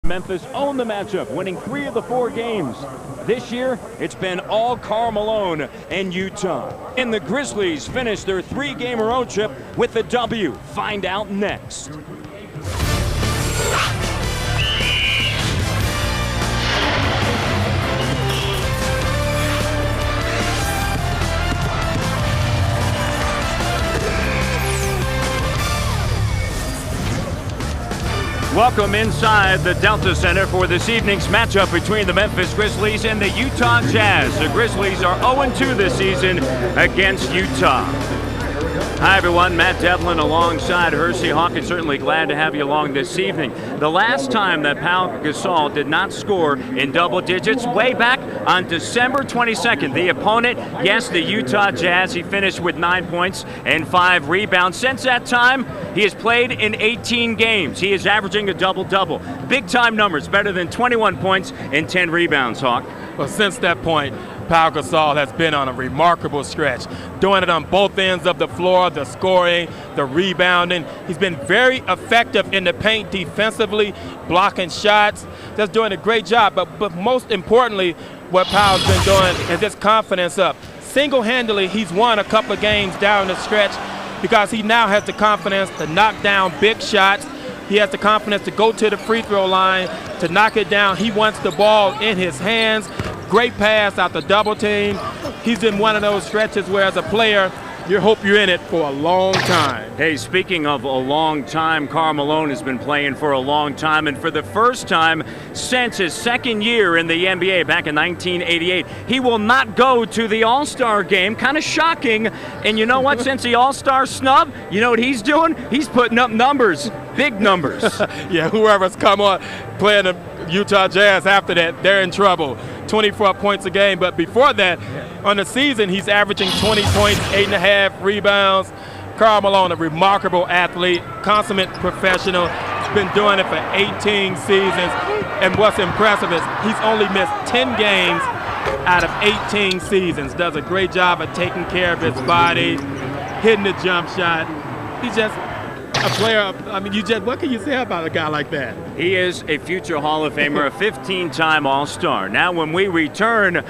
Memphis owned the matchup, winning 3 of the 4 games. This year, it's been all Karl Malone and Utah. And the Grizzlies finished their 3-game road trip with a W. Find out next. Welcome inside the Delta Center for this evening's matchup between the Memphis Grizzlies and the Utah Jazz. The Grizzlies are 0-2 this season against Utah. Hi everyone, Matt Devlin alongside Hersey Hawkins. Certainly glad to have you along this evening. The last time that Pau Gasol did not score in double digits, way back on December 22nd. The opponent, yes, the Utah Jazz. He finished with 9 points and 5 rebounds. Since that time, he has played in 18 games. He is averaging a double-double. Big-time numbers, better than 21 points and 10 rebounds, Hawk. Well, since that point, Pau Gasol has been on a remarkable stretch, doing it on both ends of the floor, the scoring, the rebounding. He's been very effective in the paint defensively, blocking shots, just doing a great job. But most importantly, what Pau's been doing is his confidence up. Single-handedly, he's won a couple of games down the stretch because he now has the confidence to knock down big shots. He has the confidence to go to the free throw line, to knock it down. He wants the ball in his hands. Great pass out the double team. He's in one of those stretches where, as a player, you hope you're in it for a long time. Hey, speaking of a long time, Karl Malone has been playing for a long time, and for the first time since his second year in the NBA back in 1988, he will not go to the All-Star game. Kind of shocking. And you know what? Since the All-Star snub, you know what he's doing? He's putting up numbers, big numbers. Yeah, whoever's come on playing the Utah Jazz after that, they're in trouble. 24 points a game, but before that, on the season, he's averaging 20 points, 8.5 rebounds. Karl Malone, a remarkable athlete, consummate professional. He's been doing it for 18 seasons, and what's impressive is he's only missed 10 games out of 18 seasons. Does a great job of taking care of his body, hitting the jump shot. He's just a player. I mean, what can you say about a guy like that? He is a future Hall of Famer, a 15-time All-Star. Now, when we return,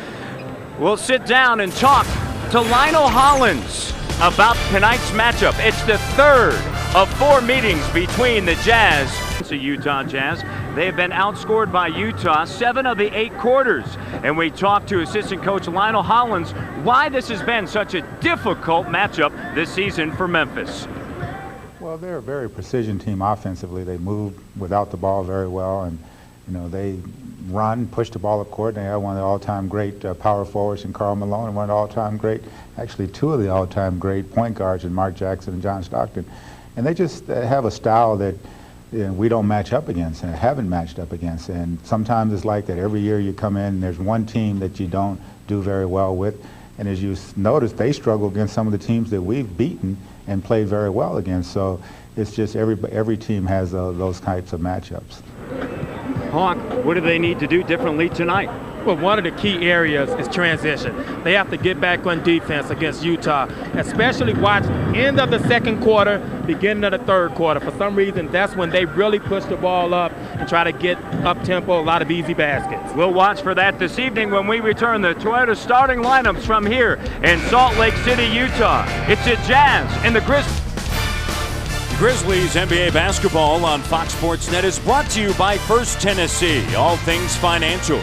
we'll sit down and talk to Lionel Hollins about tonight's matchup. It's the third of 4 meetings between the Jazz and the Utah Jazz. They have been outscored by Utah 7 of the 8 quarters. And we talked to assistant coach Lionel Hollins why this has been such a difficult matchup this season for Memphis. Well, they're a very precision team offensively. They move without the ball very well, and they run, push the ball up court. They have one of the all-time great power forwards in Karl Malone, and one of the all-time great, actually 2 of the all-time great point guards in Mark Jackson and John Stockton. And they just have a style that we don't match up against and haven't matched up against. And sometimes it's like that. Every year you come in and there's one team that you don't do very well with. And as you notice, they struggle against some of the teams that we've beaten and played very well against. So it's just every team has those types of matchups. Hawk, what do they need to do differently tonight? Well, one of the key areas is transition. They have to get back on defense against Utah, especially watch end of the second quarter, beginning of the third quarter. For some reason, that's when they really push the ball up and try to get up-tempo, a lot of easy baskets. We'll watch for that this evening when we return the Toyota starting lineups from here in Salt Lake City, Utah. It's the Jazz and the Grizzlies. Grizzlies NBA basketball on Fox Sports Net is brought to you by First Tennessee, all things financial.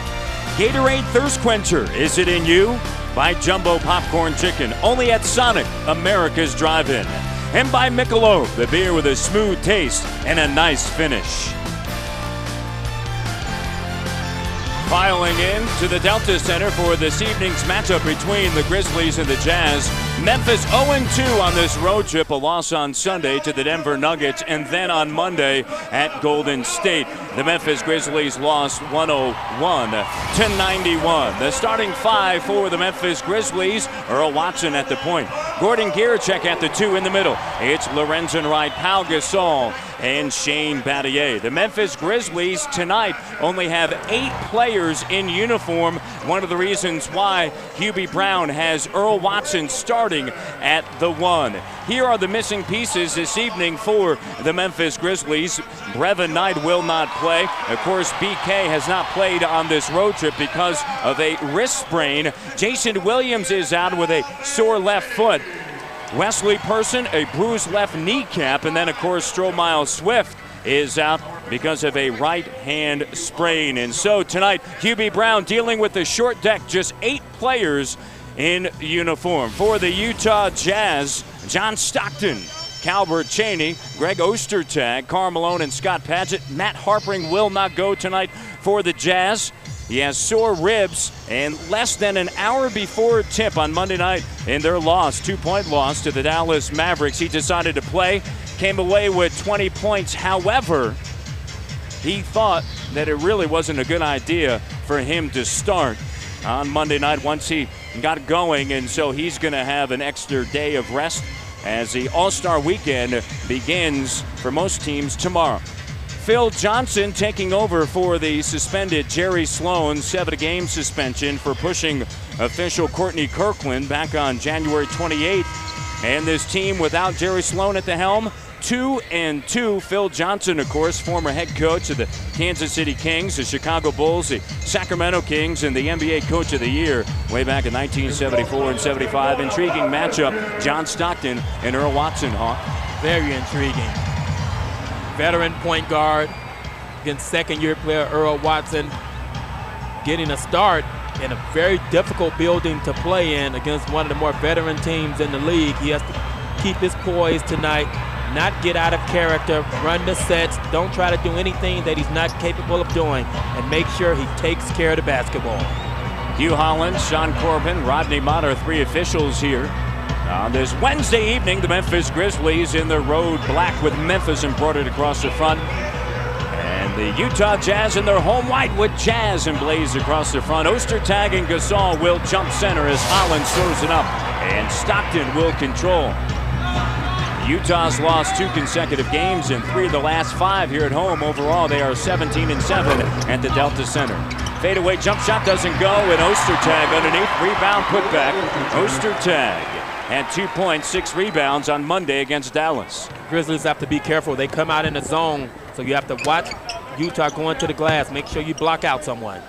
Gatorade Thirst Quencher, is it in you? By Jumbo Popcorn Chicken, only at Sonic, America's Drive-In. And by Michelob, the beer with a smooth taste and a nice finish. Filing in to the Delta Center for this evening's matchup between the Grizzlies and the Jazz. Memphis 0-2 on this road trip, a loss on Sunday to the Denver Nuggets, and then on Monday at Golden State. The Memphis Grizzlies lost 101-91. The starting 5 for the Memphis Grizzlies: Earl Watson at the point, Gordon Gierczek at the 2 in the middle. It's Lorenzen Wright, Pau Gasol, and Shane Battier. The Memphis Grizzlies tonight only have 8 players in uniform. One of the reasons why Hubie Brown has Earl Watson starting at the 1. Here are the missing pieces this evening for the Memphis Grizzlies. Brevin Knight will not play. Of course, BK has not played on this road trip because of a wrist sprain. Jason Williams is out with a sore left foot. Wesley Person, a bruised left kneecap, and then, of course, Stromile Swift is out because of a right hand sprain. And so tonight, Hubie Brown dealing with the short deck, just 8 players in uniform. For the Utah Jazz, John Stockton, Calbert Chaney, Greg Ostertag, Karl Malone, and Scott Padgett. Matt Harpring will not go tonight for the Jazz. He has sore ribs, and less than an hour before tip on Monday night in their loss, 2-point loss to the Dallas Mavericks, he decided to play, came away with 20 points. However, he thought that it really wasn't a good idea for him to start on Monday night once he got going, and so he's going to have an extra day of rest as the All-Star weekend begins for most teams tomorrow. Phil Johnson taking over for the suspended Jerry Sloan, 7-game suspension for pushing official Courtney Kirkland back on January 28th. And this team without Jerry Sloan at the helm, 2-2. Phil Johnson, of course, former head coach of the Kansas City Kings, the Chicago Bulls, the Sacramento Kings, and the NBA Coach of the Year way back in 1974 and 75. Intriguing matchup, John Stockton and Earl Watson, Hawk. Very intriguing. Veteran point guard against second-year player Earl Watson, getting a start in a very difficult building to play in against one of the more veteran teams in the league. He has to keep his poise tonight, not get out of character, run the sets, don't try to do anything that he's not capable of doing, and make sure he takes care of the basketball. Hugh Holland, Sean Corbin, Rodney Mott are 3 officials here. On this Wednesday evening, the Memphis Grizzlies in their road black with Memphis embroidered across the front. And the Utah Jazz in their home white with Jazz emblazed across the front. Ostertag and Gasol will jump center as Hollins throws it up. And Stockton will control. Utah's lost 2 consecutive games in 3 of the last 5 here at home. Overall, they are 17-7 at the Delta Center. Fadeaway jump shot doesn't go, and Ostertag underneath, rebound putback. Ostertag had 2 points, 6 rebounds on Monday against Dallas. Grizzlies have to be careful. They come out in the zone, so you have to watch Utah going to the glass. Make sure you block out someone.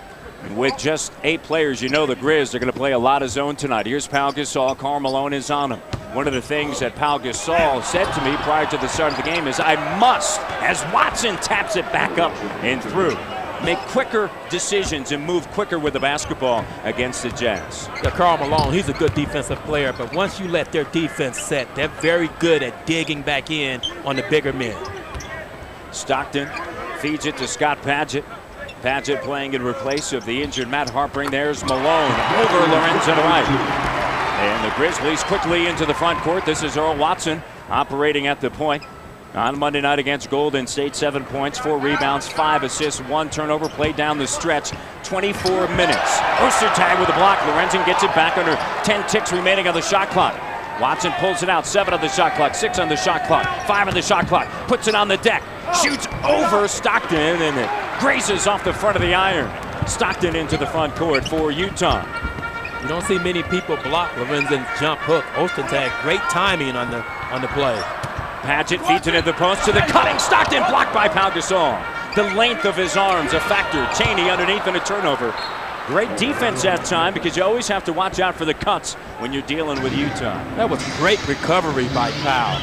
With just 8 players, you know the Grizz are going to play a lot of zone tonight. Here's Pau Gasol. Karl Malone is on him. One of the things that Pau Gasol said to me prior to the start of the game is, I must, as Watson taps it back up and through, make quicker decisions and move quicker with the basketball against the Jazz. Yeah, Karl Malone, he's a good defensive player, but once you let their defense set, they're very good at digging back in on the bigger men. Stockton feeds it to Scott Padgett. Padgett playing in replace of the injured Matt Harpring. There's Malone over Lorenzen Wright. And the Grizzlies quickly into the front court. This is Earl Watson operating at the point. On Monday night against Golden State, 7 points, 4 rebounds, 5 assists, 1 turnover, played down the stretch, 24 minutes. Ostertag with a block. Lorenzen gets it back under 10 ticks remaining on the shot clock. Watson pulls it out, 7 on the shot clock, 6 on the shot clock, 5 on the shot clock, puts it on the deck, shoots over Stockton, and it grazes off the front of the iron. Stockton into the front court for Utah. You don't see many people block Lorenzen's jump hook. Ostertag, great timing on the play. Padgett feeds it in the post to the cutting Stockton, blocked by Pau Gasol. The length of his arms a factor. Chaney underneath and a turnover. Great defense that time because you always have to watch out for the cuts when you're dealing with Utah. That was great recovery by Pau.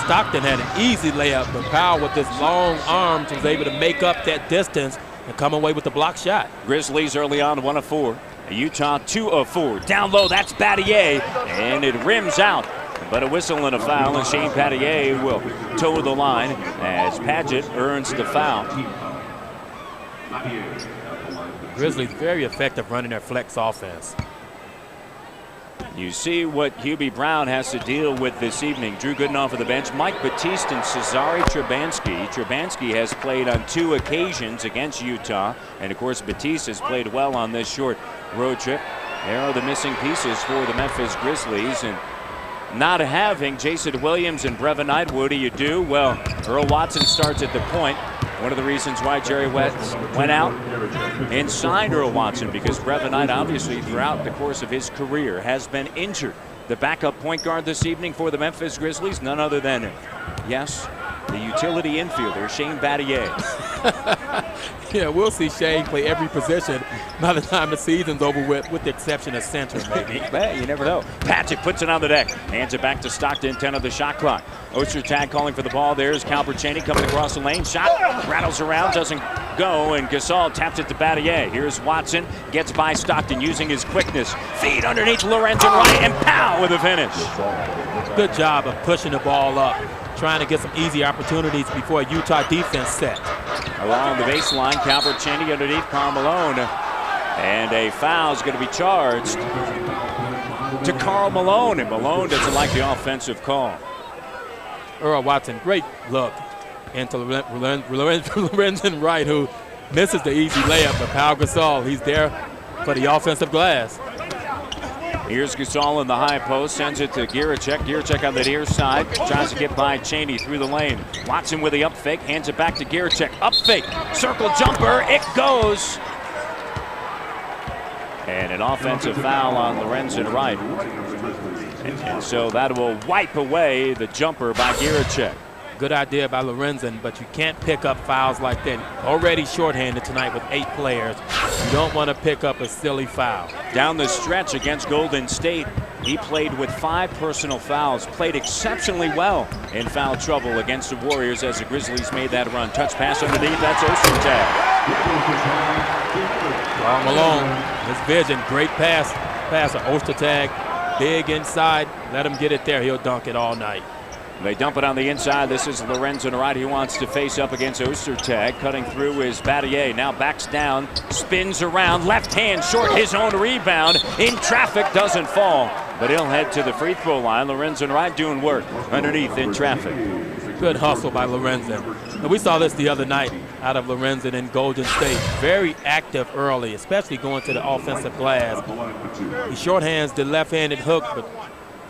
Stockton had an easy layup, but Pau with his long arms was able to make up that distance and come away with the block shot. Grizzlies early on 1 of 4. Utah 2 of 4. Down low, that's Battier, and it rims out. But a whistle and a foul, and Shane Battier will toe the line as Padgett earns the foul. Grizzlies very effective running their flex offense. You see what Hubie Brown has to deal with this evening. Drew Gooden off of the bench, Mike Batiste and Cesare Trebanski. Trebanski has played on 2 occasions against Utah, and of course Batiste has played well on this short road trip. There are the missing pieces for the Memphis Grizzlies, and not having Jason Williams and Brevin Knight. What do you do? Well, Earl Watson starts at the point. One of the reasons why Jerry West went out and signed Earl Watson, because Brevin Knight obviously throughout the course of his career has been injured. The backup point guard this evening for the Memphis Grizzlies, none other than, yes, the utility infielder, Shane Battier. Yeah, we'll see Shane play every position by the time the season's over with the exception of center, maybe. You never know. Patrick puts it on the deck. Hands it back to Stockton, 10 of the shot clock. Ostertag calling for the ball. There's Calbert Cheney coming across the lane. Shot rattles around, doesn't go, and Gasol taps it to Battier. Here's Watson, gets by Stockton using his quickness. Feed underneath Lorenzen Wright, and pow with a finish. Good job of pushing the ball up, trying to get some easy opportunities before a Utah defense set. Along the baseline, Calbert Cheney underneath Karl Malone. And a foul is going to be charged to Karl Malone, and Malone doesn't like the offensive call. Earl Watson, great look into Lorenzen Wright, who misses the easy layup, but Pau Gasol, he's there for the offensive glass. Here's Gasol in the high post, sends it to Giricek. Giricek on the near side, tries to get by Cheney through the lane. Watson with the up fake, hands it back to Giricek. Up fake, circle jumper, it goes. And an offensive foul on Lorenzen Wright. And so that will wipe away the jumper by Giricek. Good idea by Lorenzen, but you can't pick up fouls like that. Already shorthanded tonight with 8 players. You don't want to pick up a silly foul. Down the stretch against Golden State, he played with 5 personal fouls, played exceptionally well in foul trouble against the Warriors as the Grizzlies made that run. Touch pass underneath, that's Ostertag. Karl Malone, his vision, great pass to Ostertag, big inside, let him get it there, he'll dunk it all night. They dump it on the inside. This is Lorenzen Wright. He wants to face up against Ostertag. Cutting through is Battier. Now backs down, spins around, left hand short, his own rebound. In traffic, doesn't fall, but he'll head to the free throw line. Lorenzen Wright doing work underneath in traffic. Good hustle by Lorenzen. And we saw this the other night out of Lorenzen in Golden State. Very active early, especially going to the offensive glass. He shorthands the left-handed hook, but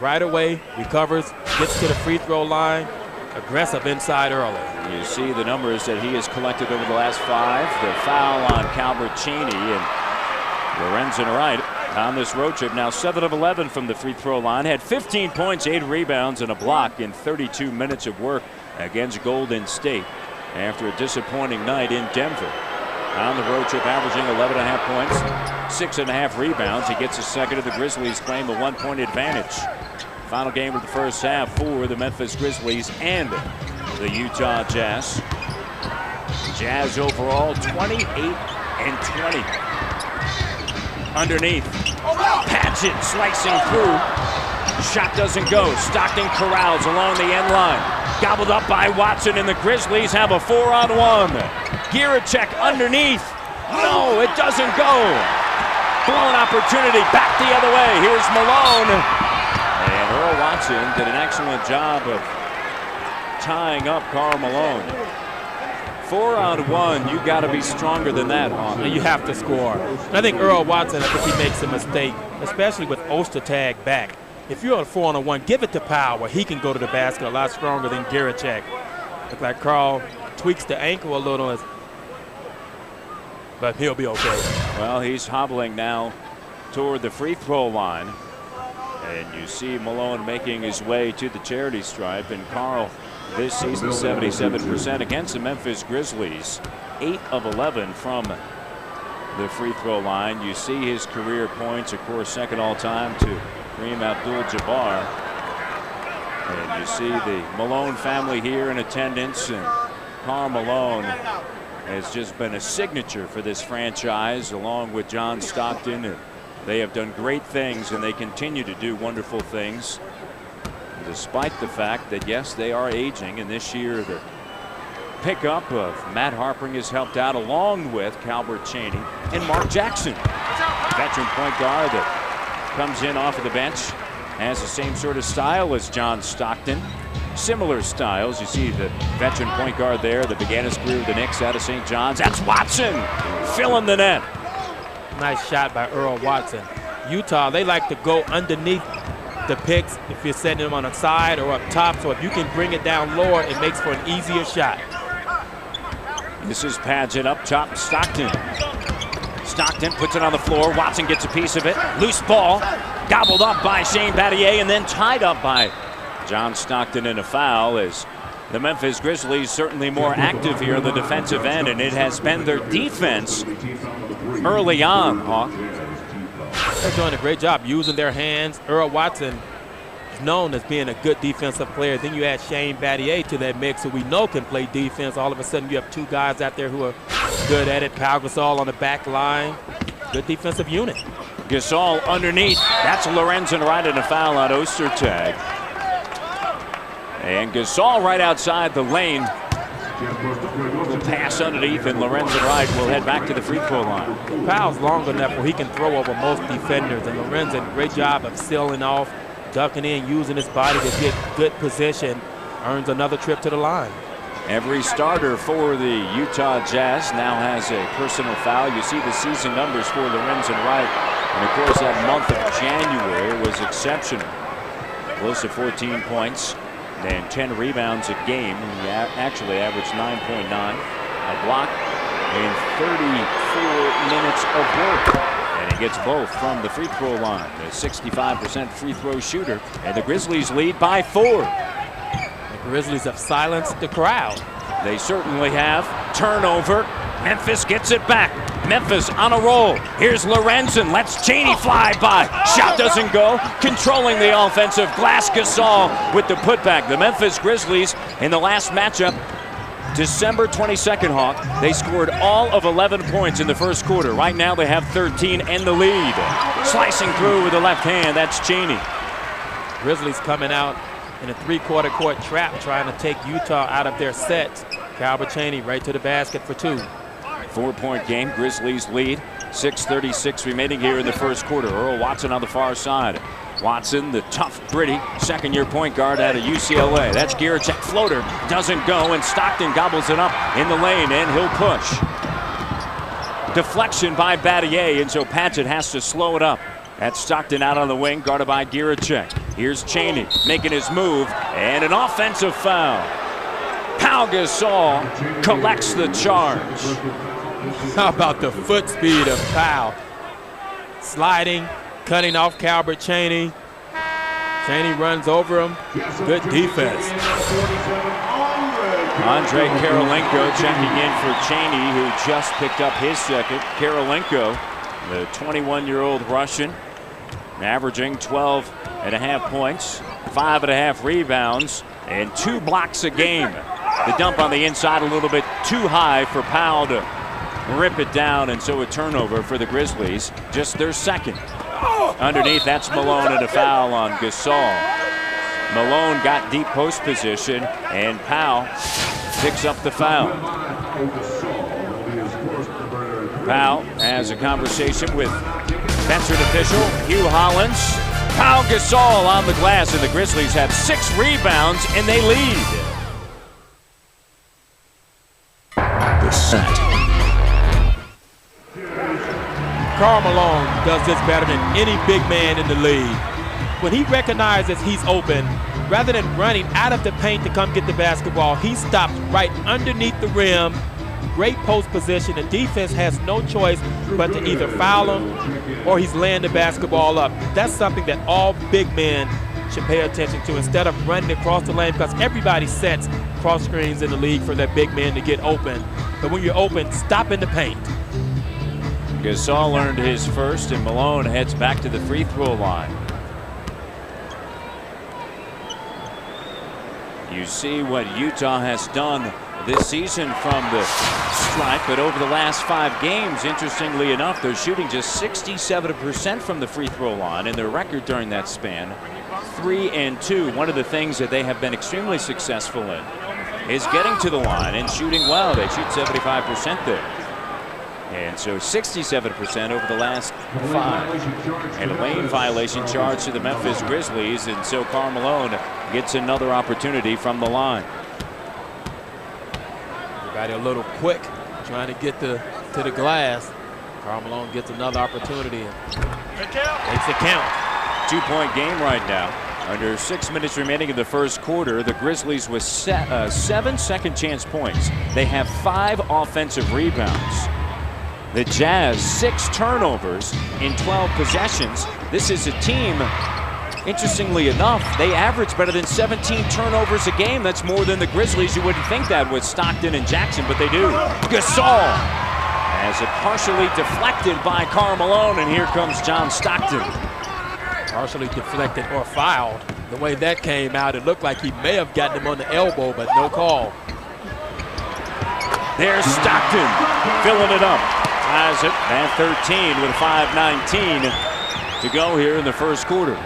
right away, recovers, gets to the free throw line, aggressive inside early. You see the numbers that he has collected over the last 5. The foul on Calbert Cheney, and Lorenzen Wright on this road trip now 7 of 11 from the free throw line. Had 15 points, 8 rebounds, and a block in 32 minutes of work against Golden State after a disappointing night in Denver. On the road trip, averaging 11.5 points, 6.5 rebounds. He gets a second of the Grizzlies claim a 1-point advantage. Final game of the first half for the Memphis Grizzlies and the Utah Jazz. Jazz overall 28-20. Underneath, Padgett slicing through. Shot doesn't go. Stockton corrals along the end line. Gobbled up by Watson, and the Grizzlies have a 4-on-1. Giricek underneath. No, it doesn't go. Blown opportunity back the other way. Here's Malone. And Earl Watson did an excellent job of tying up Karl Malone. 4-on-1, you got to be stronger than that, Hawk. You have to score. And I think Earl Watson, I think he makes a mistake, especially with Ostertag back. If you're on 4-on-1, give it to Power. He can go to the basket a lot stronger than Giricek. Look like Karl tweaks the ankle a little, but he'll be okay. Well, he's hobbling now toward the free throw line. And you see Malone making his way to the charity stripe, and Karl this season 77% against the Memphis Grizzlies. 8 of 11 from the free throw line. You see his career points, of course, second all time to Kareem Abdul-Jabbar. And you see the Malone family here in attendance, and Karl Malone has just been a signature for this franchise along with John Stockton. And they have done great things, and they continue to do wonderful things despite the fact that, yes, they are aging, and this year the pickup of Matt Harpring has helped out along with Calbert Cheney and Mark Jackson, veteran point guard that comes in off of the bench, has the same sort of style as John Stockton. Similar styles. You see the veteran point guard there that began his career with the Knicks out of St. John's. That's Watson filling the net. Nice shot by Earl Watson. Utah, they like to go underneath the picks if you're setting them on the side or up top. So if you can bring it down lower, it makes for an easier shot. This is Padgett up top. Stockton. Stockton puts it on the floor. Watson gets a piece of it. Loose ball. Gobbled up by Shane Battier and then tied up by John Stockton in a foul as the Memphis Grizzlies certainly more active here on the defensive end, and it has been their defense early on, Hawk. They're doing a great job using their hands. Earl Watson is known as being a good defensive player. Then you add Shane Battier to that mix, who we know can play defense. All of a sudden you have two guys out there who are good at it. Pau Gasol on the back line. Good defensive unit. Gasol underneath. That's Lorenzen Wright in a foul on Ostertag. And Gasol right outside the lane. Will pass underneath, and Lorenzen Wright will head back to the free throw line. Powell's long enough where he can throw over most defenders, and Lorenzen, great job of sealing off, ducking in, using his body to get good position, earns another trip to the line. Every starter for the Utah Jazz now has a personal foul. You see the season numbers for Lorenzen Wright, and of course that month of January was exceptional. Close to 14 points. And 10 rebounds a game. He actually averaged 9.9, a block, in 34 minutes of work. And he gets both from the free throw line. A 65% free throw shooter. And the Grizzlies lead by 4. The Grizzlies have silenced the crowd. They certainly have. Turnover. Memphis gets it back. Memphis on a roll. Here's Lorenzen. Lets Chaney fly by. Shot doesn't go. Controlling the offensive glass. Gasol with the putback. The Memphis Grizzlies in the last matchup, December 22nd, Hawk, they scored all of 11 points in the first quarter. Right now they have 13 and the lead. Slicing through with the left hand. That's Chaney. Grizzlies coming out in a three-quarter court trap, trying to take Utah out of their sets. Calbert Chaney right to the basket for 2. 4-point game. Grizzlies lead. 6:36 remaining here in the first quarter. Earl Watson on the far side. Watson, the tough, gritty second-year point guard out of UCLA. That's Gierczak. Floater doesn't go, and Stockton gobbles it up in the lane, and he'll push. Deflection by Battier, and so Padgett has to slow it up. That's Stockton out on the wing, guarded by Gierczak. Here's Chaney making his move, and an offensive foul. Pau Gasol collects the charge. How about the foot speed of Pau? Sliding, cutting off Calbert Chaney. Chaney runs over him. Good defense. Andre Karolinko checking in for Chaney, who just picked up his second. Karolinko, the 21-year-old Russian, averaging 12.5 points, 5.5 rebounds, and 2 blocks a game. The dump on the inside a little bit too high for Powell to rip it down, and so a turnover for the Grizzlies, just their second. Underneath, that's Malone and a foul on Gasol. Malone got deep post position, and Powell picks up the foul. Powell has a conversation with veteran official Hugh Hollins. Pau Gasol on the glass, and the Grizzlies have 6 rebounds, and they lead. The set. Karl Malone does this better than any big man in the league. When he recognizes he's open, rather than running out of the paint to come get the basketball, he stops right underneath the rim. Great post position. The defense has no choice but to either foul him or he's laying the basketball up. That's something that all big men should pay attention to instead of running across the lane, because everybody sets cross screens in the league for their big men to get open. But when you're open, stop in the paint. Gasol earned his first, and Malone heads back to the free throw line. You see what Utah has done this season from the stripe, but over the last 5 games, interestingly enough, they're shooting just 67% from the free throw line, and their record during that span, 3-2. One of the things that they have been extremely successful in is getting to the line and shooting well. They shoot 75% there. And so 67% over the last 5. And a lane violation charge to the Memphis Grizzlies, and so Karl Malone gets another opportunity from the line. Everybody a little quick, trying to get to the glass. Karl Malone gets another opportunity and makes it count. 2-point game right now. Under 6 minutes remaining in the first quarter, the Grizzlies with 7 second-chance points. They have 5 offensive rebounds. The Jazz, 6 turnovers in 12 possessions. This is a team, interestingly enough, they average better than 17 turnovers a game. That's more than the Grizzlies. You wouldn't think that with Stockton and Jackson, but they do. Gasol has it partially deflected by Karl Malone, and here comes John Stockton. Partially deflected or fouled. The way that came out, it looked like he may have gotten him on the elbow, but no call. There's Stockton filling it up. Ties it at 13 with 5:19 to go here in the first quarter.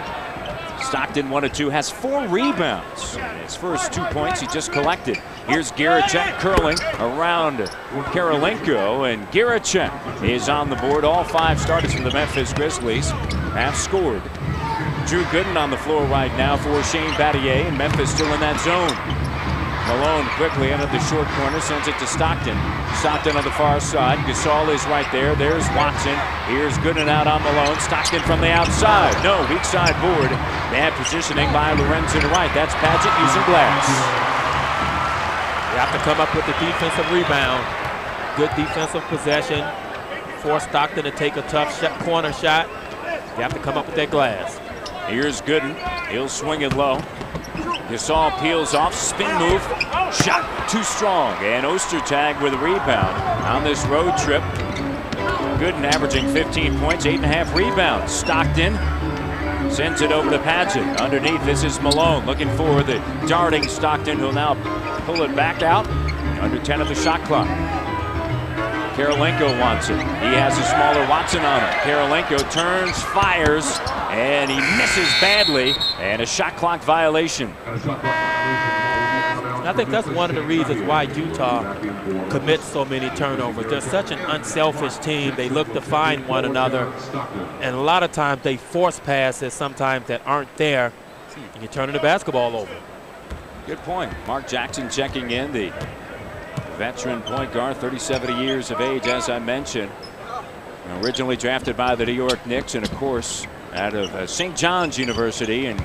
Stockton 1 of 2, has 4 rebounds. His first 2 points he just collected. Here's Giracek curling around Karolinko, and Giracek is on the board. All 5 starters from the Memphis Grizzlies have scored. Drew Gooden on the floor right now for Shane Battier, and Memphis still in that zone. Malone quickly entered the short corner, sends it to Stockton. Stockton on the far side. Gasol is right there. There's Watson. Here's Gooden out on Malone. Stockton from the outside. No, weak side board. Bad positioning by Lorenzen Wright. That's Padgett using glass. You have to come up with the defensive rebound. Good defensive possession. Force Stockton to take a tough corner shot. You have to come up with that glass. Here's Gooden. He'll swing it low. Gasol peels off, spin move, shot too strong, and Ostertag with a rebound on this road trip. Gooden averaging 15 points, 8.5 rebounds. Stockton sends it over to Padgett. Underneath, this is Malone looking for the darting Stockton, who'll now pull it back out. Under 10 of the shot clock. Karolinko wants it. He has a smaller Watson on it. Karolinko turns, fires, and he misses badly, and a shot clock violation. I think that's one of the reasons why Utah commits so many turnovers. They're such an unselfish team. They look to find one another, and a lot of times they force passes sometimes that aren't there, and you're turning the basketball over. Good point. Mark Jackson checking in, the veteran point guard, 37 years of age, as I mentioned. Originally drafted by the New York Knicks, and of course out of St. John's University in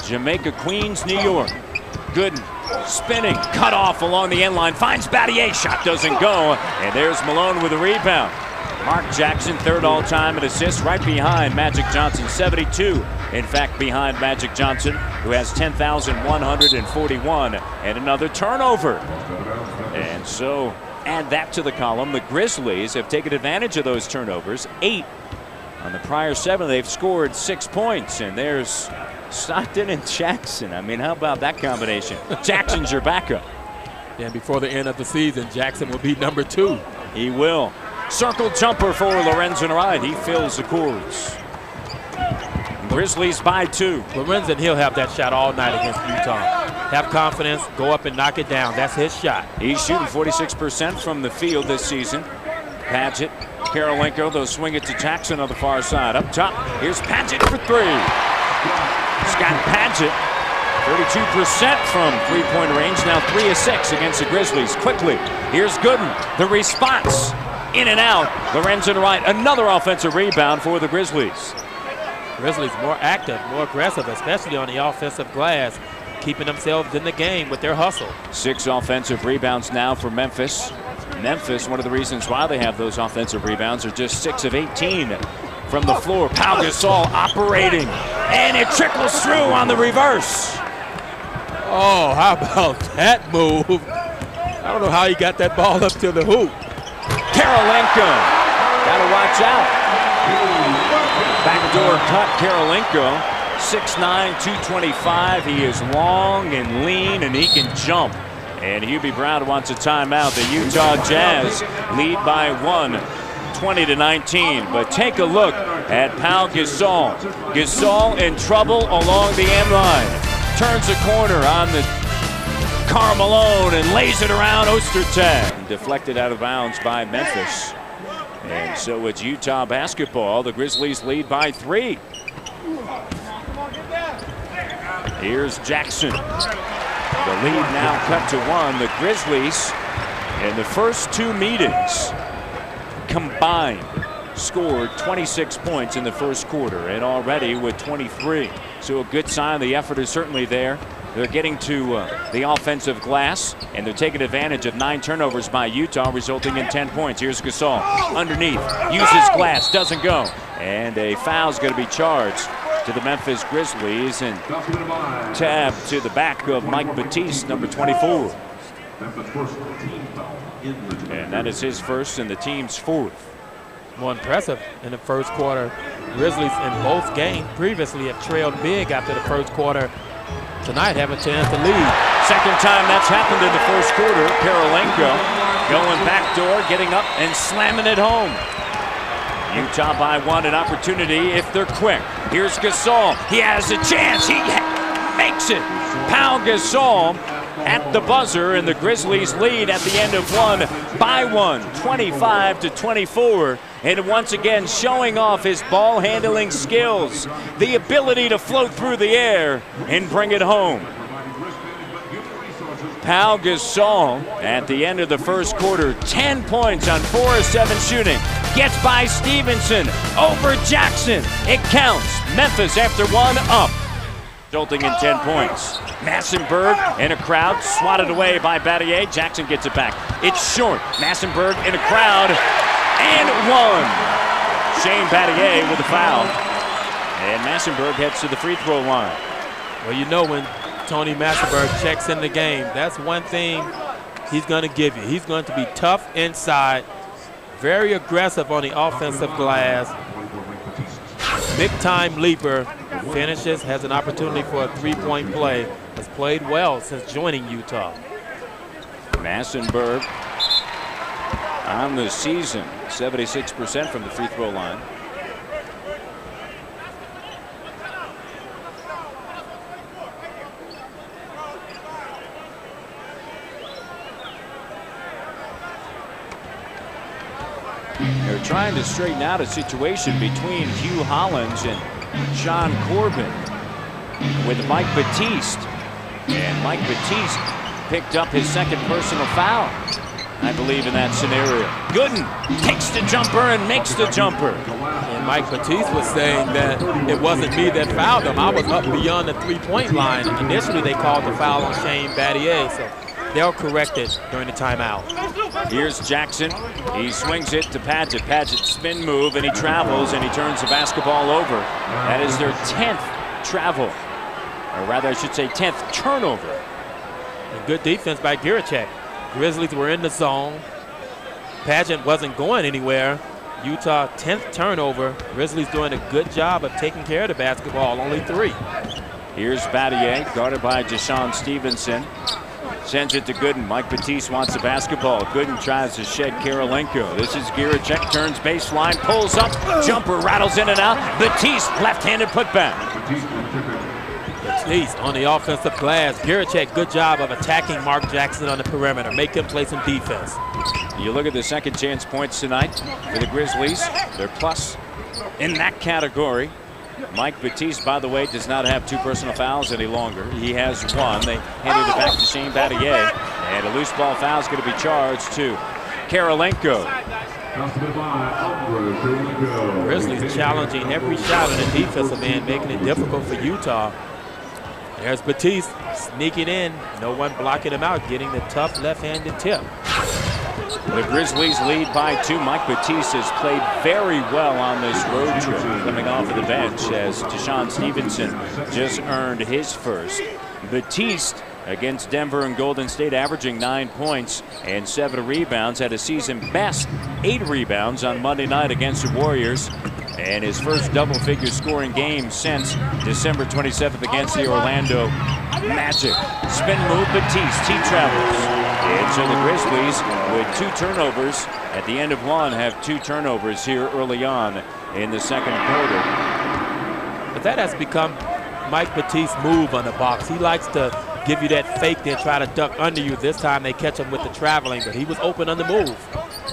Jamaica, Queens, New York. Gooden spinning, cut off along the end line, finds Battier, shot doesn't go, and there's Malone with a rebound. Mark Jackson, 3rd all-time in assists, right behind Magic Johnson, 72. In fact, behind Magic Johnson, who has 10,141, and another turnover. And so add that to the column. The Grizzlies have taken advantage of those turnovers. 8 on the prior 7. They've scored 6 points, and there's Stockton and Jackson. I mean, how about that combination? Jackson's your backup. And before the end of the season, Jackson will be number 2. He will. Circle jumper for Lorenzen Wright. He fills the courts. Grizzlies by 2. Lorenzen, he'll have that shot all night against Utah. Have confidence, go up and knock it down. That's his shot. He's shooting 46% from the field this season. Padgett, Karolinko, they'll swing it to Jackson on the far side. Up top, here's Padgett for 3. Scott Padgett, 32% from three-point range, now 3 of 6 against the Grizzlies. Quickly, here's Gooden, the response. In and out, Lorenzen Wright, another offensive rebound for the Grizzlies. Grizzlies more active, more aggressive, especially on the offensive glass, keeping themselves in the game with their hustle. 6 offensive rebounds now for Memphis. Memphis, one of the reasons why they have those offensive rebounds, are just 6 of 18 from the floor. Pau Gasol operating, and it trickles through on the reverse. Oh, how about that move? I don't know how he got that ball up to the hoop. Karolinko, gotta watch out. Backdoor cut, Karolinko, 6'9", 225. He is long and lean, and he can jump. And Hubie Brown wants a timeout. The Utah Jazz lead by 1, 20-19. But take a look at Pau Gasol. Gasol in trouble along the end line. Turns the corner on the Karl Malone and lays it around Ostertag. Deflected out of bounds by Memphis. And so it's Utah basketball. The Grizzlies lead by 3. Here's Jackson. The lead now cut to 1. The Grizzlies in the first 2 meetings combined scored 26 points in the first quarter and already with 23. So a good sign. The effort is certainly there. They're getting to the offensive glass, and they're taking advantage of 9 turnovers by Utah, resulting in 10 points. Here's Gasol underneath, uses glass, doesn't go. And a foul's going to be charged to the Memphis Grizzlies, and tab to the back of Mike Batiste, number 24. And that is his first and the team's 4th. More impressive in the first quarter. Grizzlies in both games previously have trailed big after the first quarter. Tonight have a chance to lead. Second time that's happened in the first quarter. Karolinko going backdoor, getting up and slamming it home. Utah by 1, an opportunity if they're quick. Here's Gasol. He has a chance. He makes it. Pau Gasol at the buzzer, and the Grizzlies lead at the end of 1 by 1, 25-24. And once again showing off his ball handling skills, the ability to float through the air and bring it home. Pau Gasol at the end of the first quarter, 10 points on 4 of 7 shooting. Gets by Stevenson over Jackson. It counts. Memphis after 1 up, resulting in 10 points. Massenburg in a crowd, swatted away by Battier. Jackson gets it back. It's short. Massenburg in a crowd, and 1. Shane Battier with a foul. And Massenburg heads to the free throw line. Well, you know when Tony Massenburg checks in the game, that's one thing he's going to give you. He's going to be tough inside, very aggressive on the offensive glass. Big-time leaper, finishes, has an opportunity for a 3-point play, has played well since joining Utah. Massenburg on the season, 76% from the free throw line. They're trying to straighten out a situation between Hugh Hollins and Sean Corbin with Mike Batiste. And Mike Batiste picked up his second personal foul, I believe, in that scenario. Gooden takes the jumper and makes the jumper. And Mike Batiste was saying that it wasn't me that fouled him. I was up beyond the 3-point line. Initially, they called the foul on Shane Battier, so they'll correct it during the timeout. Here's Jackson. He swings it to Padgett. Padgett spin move, and he travels, and he turns the basketball over. That is their 10th travel, or rather, I should say 10th turnover. And good defense by Giricek. Grizzlies were in the zone. Padgett wasn't going anywhere. Utah 10th turnover. Grizzlies doing a good job of taking care of the basketball, only 3. Here's Battier, guarded by Deshaun Stevenson. Sends it to Gooden. Mike Batiste wants the basketball. Gooden tries to shed Karolinko. This is Giricek, turns baseline, pulls up, jumper rattles in and out. Batiste, left-handed putback. Batiste on the offensive glass. Giricek, good job of attacking Mark Jackson on the perimeter. Make him play some defense. You look at the second chance points tonight for the Grizzlies. They're plus in that category. Mike Batiste, by the way, does not have 2 personal fouls any longer. He has 1. They handed it back to Shane Battier. And a loose ball foul is going to be charged to Karolinko. Grizzlies challenging every shot on the defensive end, making it difficult for Utah. There's Batiste sneaking in. No one blocking him out, getting the tough left-handed tip. The Grizzlies lead by 2. Mike Batiste has played very well on this road trip, coming off of the bench as Deshaun Stevenson just earned his first. Batiste against Denver and Golden State, averaging 9 points and 7 rebounds, had a season best 8 rebounds on Monday night against the Warriors, and his first double-figure scoring game since December 27th against the Orlando Magic. Spin move, Batiste, he travels. And so the Grizzlies, with 2 turnovers at the end of 1, have 2 turnovers here early on in the second quarter. But that has become Mike Batiste's move on the box. He likes to give you that fake, then try to duck under you. This time they catch him with the traveling, but he was open on the move.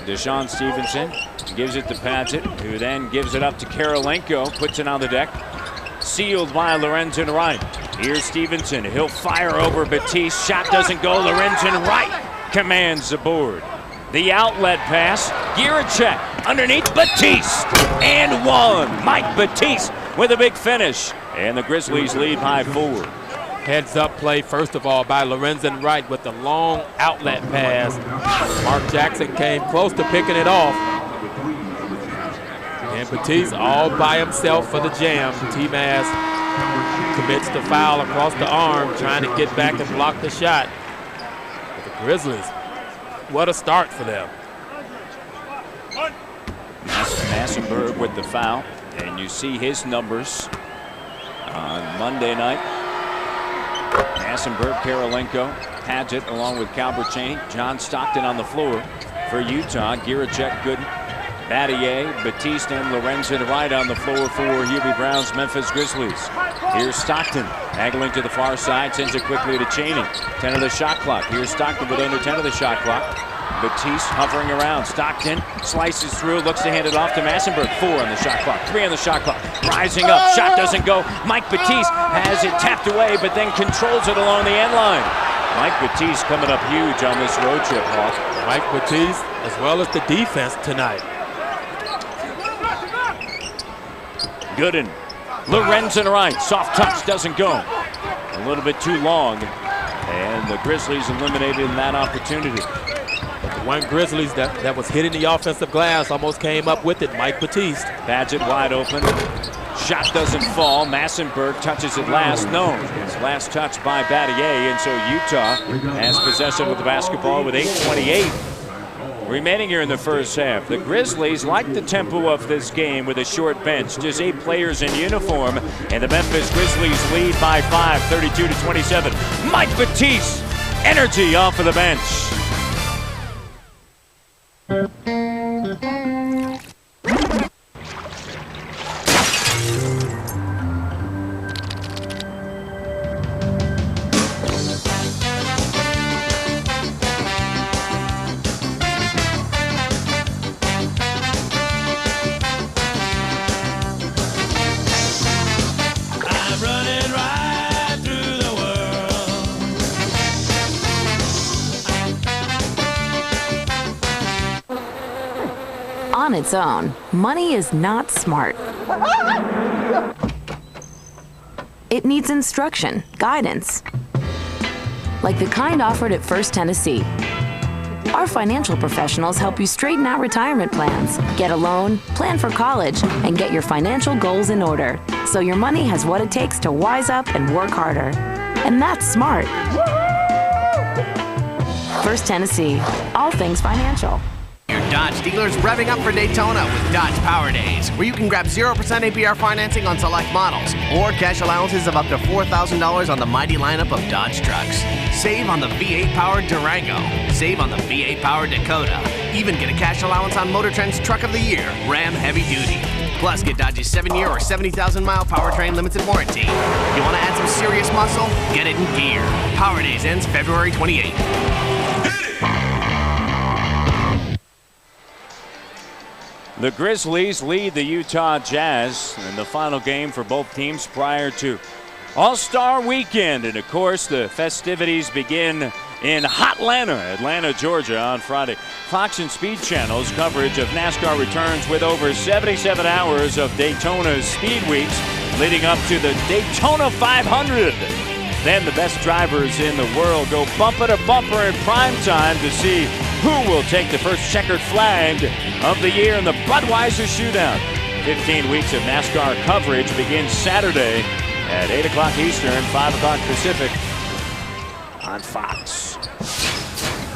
Deshaun Stevenson gives it to Padgett, who then gives it up to Karolinko, puts it on the deck. Sealed by Lorenzen Wright. Here's Stevenson. He'll fire over Batiste. Shot doesn't go. Lorenzen Wright commands the board. The outlet pass. Giricek underneath Batiste. And one. Mike Batiste with a big finish. And the Grizzlies lead by 4. Heads up play, first of all, by Lorenzen Wright with the long outlet pass. Mark Jackson came close to picking it off. And Batiste all by himself for the jam. T-Maz commits the foul across the arm, trying to get back and block the shot. But the Grizzlies, what a start for them. Massenberg with the foul. And you see his numbers on Monday night. Massenberg, Karolinko, Padgett along with Calbert Cheney, John Stockton on the floor for Utah. Giricek, Gooden, Battier, Batiste, and Lorenzen Wright on the floor for Hubie Brown's Memphis Grizzlies. Here's Stockton, angling to the far side, sends it quickly to Cheney. 10 of the shot clock. Here's Stockton with under 10 of the shot clock. Batiste hovering around. Stockton slices through, looks to hand it off to Massenberg. 4 on the shot clock, 3 on the shot clock. Rising up, shot doesn't go. Mike Batiste has it tapped away, but then controls it along the end line. Mike Batiste coming up huge on this road trip, Hawk. Mike Batiste, as well as the defense tonight. Gooden, Lorenzen Wright, soft touch doesn't go. A little bit too long, and the Grizzlies eliminated in that opportunity. The one Grizzlies that was hitting the offensive glass almost came up with it, Mike Batiste. Padgett wide open. Shot doesn't fall. Massenberg touches it last. No, his last touch by Battier, and so Utah has possession of the basketball with 8:28 remaining here in the first half. The Grizzlies like the tempo of this game with a short bench, just 8 players in uniform, and the Memphis Grizzlies lead by 5, 32-27. Mike Batiste, energy off of the bench. On its own, money is not smart. It needs instruction, guidance, like the kind offered at First Tennessee. Our financial professionals help you straighten out retirement plans, get a loan, plan for college, and get your financial goals in order, so your money has what it takes to wise up and work harder. And that's smart. First Tennessee, all things financial. Dodge dealers revving up for Daytona with Dodge Power Days, where you can grab 0% APR financing on select models or cash allowances of up to $4,000 on the mighty lineup of Dodge trucks. Save on the V8-powered Durango. Save on the V8-powered Dakota. Even get a cash allowance on Motor Trend's Truck of the Year, Ram Heavy Duty. Plus, get Dodge's 7-year or 70,000-mile powertrain limited warranty. You want to add some serious muscle? Get it in gear. Power Days ends February 28th. The Grizzlies lead the Utah Jazz in the final game for both teams prior to All-Star Weekend. And of course, the festivities begin in Hotlanta, Atlanta, Georgia on Friday. Fox and Speed Channel's coverage of NASCAR returns with over 77 hours of Daytona Speed Weeks leading up to the Daytona 500. Then the best drivers in the world go bumper to bumper in prime time to see who will take the first checkered flag of the year in the Budweiser Shootout. 15 weeks of NASCAR coverage begins Saturday at 8 o'clock Eastern, 5 o'clock Pacific on Fox.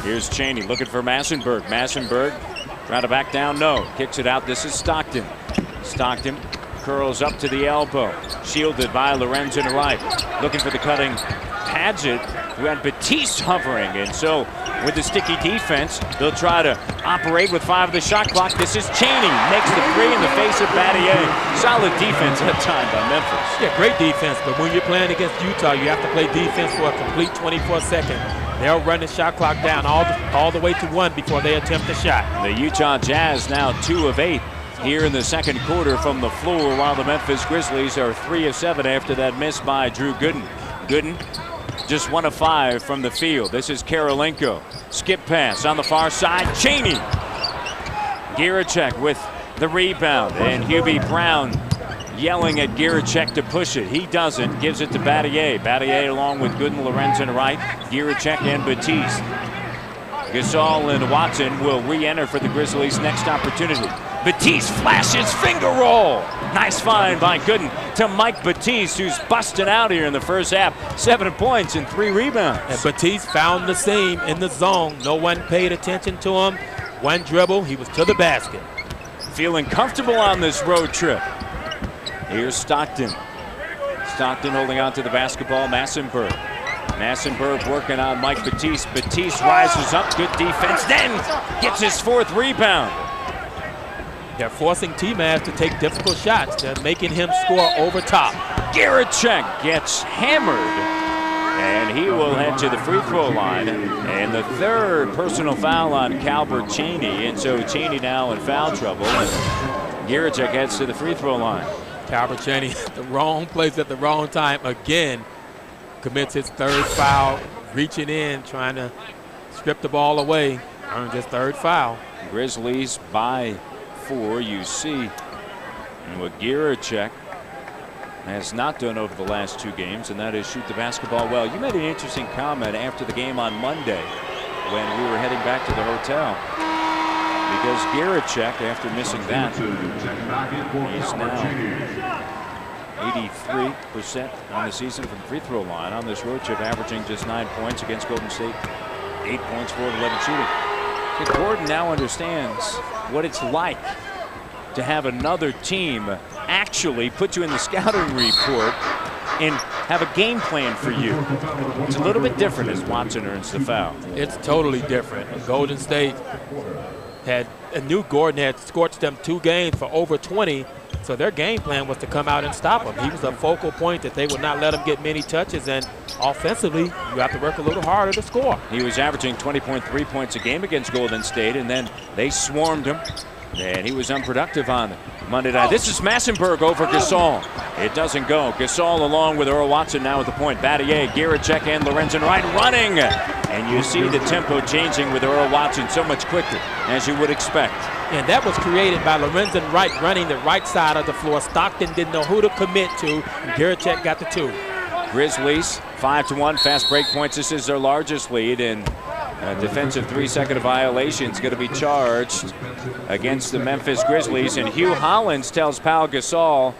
Here's Cheney looking for Massenberg. Massenberg trying to back down, no. Kicks it out, this is Stockton. Stockton curls up to the elbow, shielded by Lorenzen Wright. Looking for the cutting Padgett, who had Batiste hovering, and so with the sticky defense, they'll try to operate with 5 of the shot clock. This is Cheney, makes the 3 in the face of Battier. Solid defense that time by Memphis. Yeah, great defense, but when you're playing against Utah, you have to play defense for a complete 24 seconds. They'll run the shot clock down all the way to 1 before they attempt the shot. The Utah Jazz now 2 of 8 here in the second quarter from the floor, while the Memphis Grizzlies are 3 of 7 after that miss by Drew Gooden. Gooden just 1 of 5 from the field. This is Karolinko. Skip pass on the far side. Cheney. Giracek with the rebound. And Hubie Brown yelling at Giracek to push it. He doesn't. Gives it to Battier. Battier along with Gooden, Lorenzen right. Giracek and Batiste. Gasol and Watson will re-enter for the Grizzlies' next opportunity. Batiste flashes finger roll. Nice find by Gooden to Mike Batiste, who's busting out here in the first half. 7 points and 3 rebounds. And Batiste found the seam in the zone. No one paid attention to him. One dribble, he was to the basket. Feeling comfortable on this road trip. Here's Stockton. Stockton holding on to the basketball. Massenberg. Massenberg working on Mike Batiste. Batiste rises up, good defense, then gets his 4th rebound. They're forcing T-Mass to take difficult shots. They're making him score over top. Giracek gets hammered, and he will head to the free throw line. And the 3rd personal foul on Calbert Cheney, and so Cheney now in foul trouble. And Giracek heads to the free throw line. Calbert Cheney, the wrong place at the wrong time again. Commits his 3rd foul, reaching in, trying to strip the ball away. Earned his 3rd foul. Grizzlies by 4, you see. And what Giracek has not done over the last 2 games, and that is shoot the basketball well. You made an interesting comment after the game on Monday when we were heading back to the hotel. Because Giracek, after missing that, he's now 83% on the season from the free throw line on this road trip, averaging just 9 points against Golden State, 8 points, 4 of 11 shooting. Gordon now understands what it's like to have another team actually put you in the scouting report and have a game plan for you. It's a little bit different as Watson earns the foul. It's totally different. Golden State knew Gordon had scorched them 2 games for over 20, so their game plan was to come out and stop him. He was a focal point that they would not let him get many touches, and offensively, you have to work a little harder to score. He was averaging 20.3 points a game against Golden State, and then they swarmed him, and he was unproductive on Monday night. This is Massenberg over Gasol. It doesn't go. Gasol along with Earl Watson now at the point. Battier, Giracek, and Lorenzen Wright running. And you see the tempo changing with Earl Watson so much quicker, as you would expect. And that was created by Lorenzen Wright running the right side of the floor. Stockton didn't know who to commit to, and Giracek got the 2. Grizzlies 5-1, fast break points. This is their largest lead, and a defensive 3-second violation is going to be charged against the Memphis Grizzlies. And Hugh Hollins tells Pau Gasol,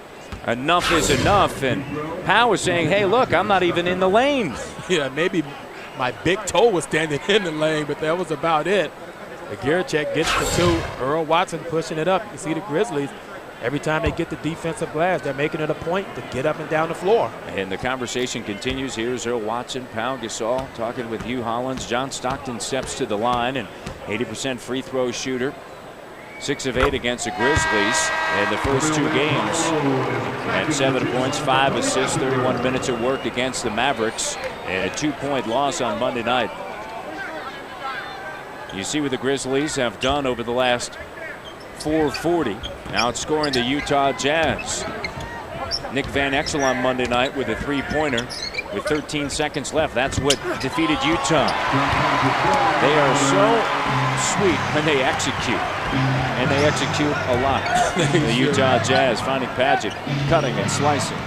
enough is enough. And Pau was saying, hey, look, I'm not even in the lane. Yeah, maybe my big toe was standing in the lane, but that was about it. But Giracek gets the 2. Earl Watson pushing it up. You see the Grizzlies, every time they get the defensive glass, they're making it a point to get up and down the floor. And the conversation continues. Here's Earl Watson, Pau Gasol talking with Hugh Hollins. John Stockton steps to the line, and 80% free throw shooter. 6 of 8 against the Grizzlies in the first 2 games. And 7 points, 5 assists, 31 minutes of work against the Mavericks. And a 2-point loss on Monday night. You see what the Grizzlies have done over the last 440, outscoring the Utah Jazz. Nick Van Exel on Monday night with a 3-pointer with 13 seconds left. That's what defeated Utah. They are so sweet when they execute, and they execute a lot. The Utah Jazz finding Padgett, cutting and slicing.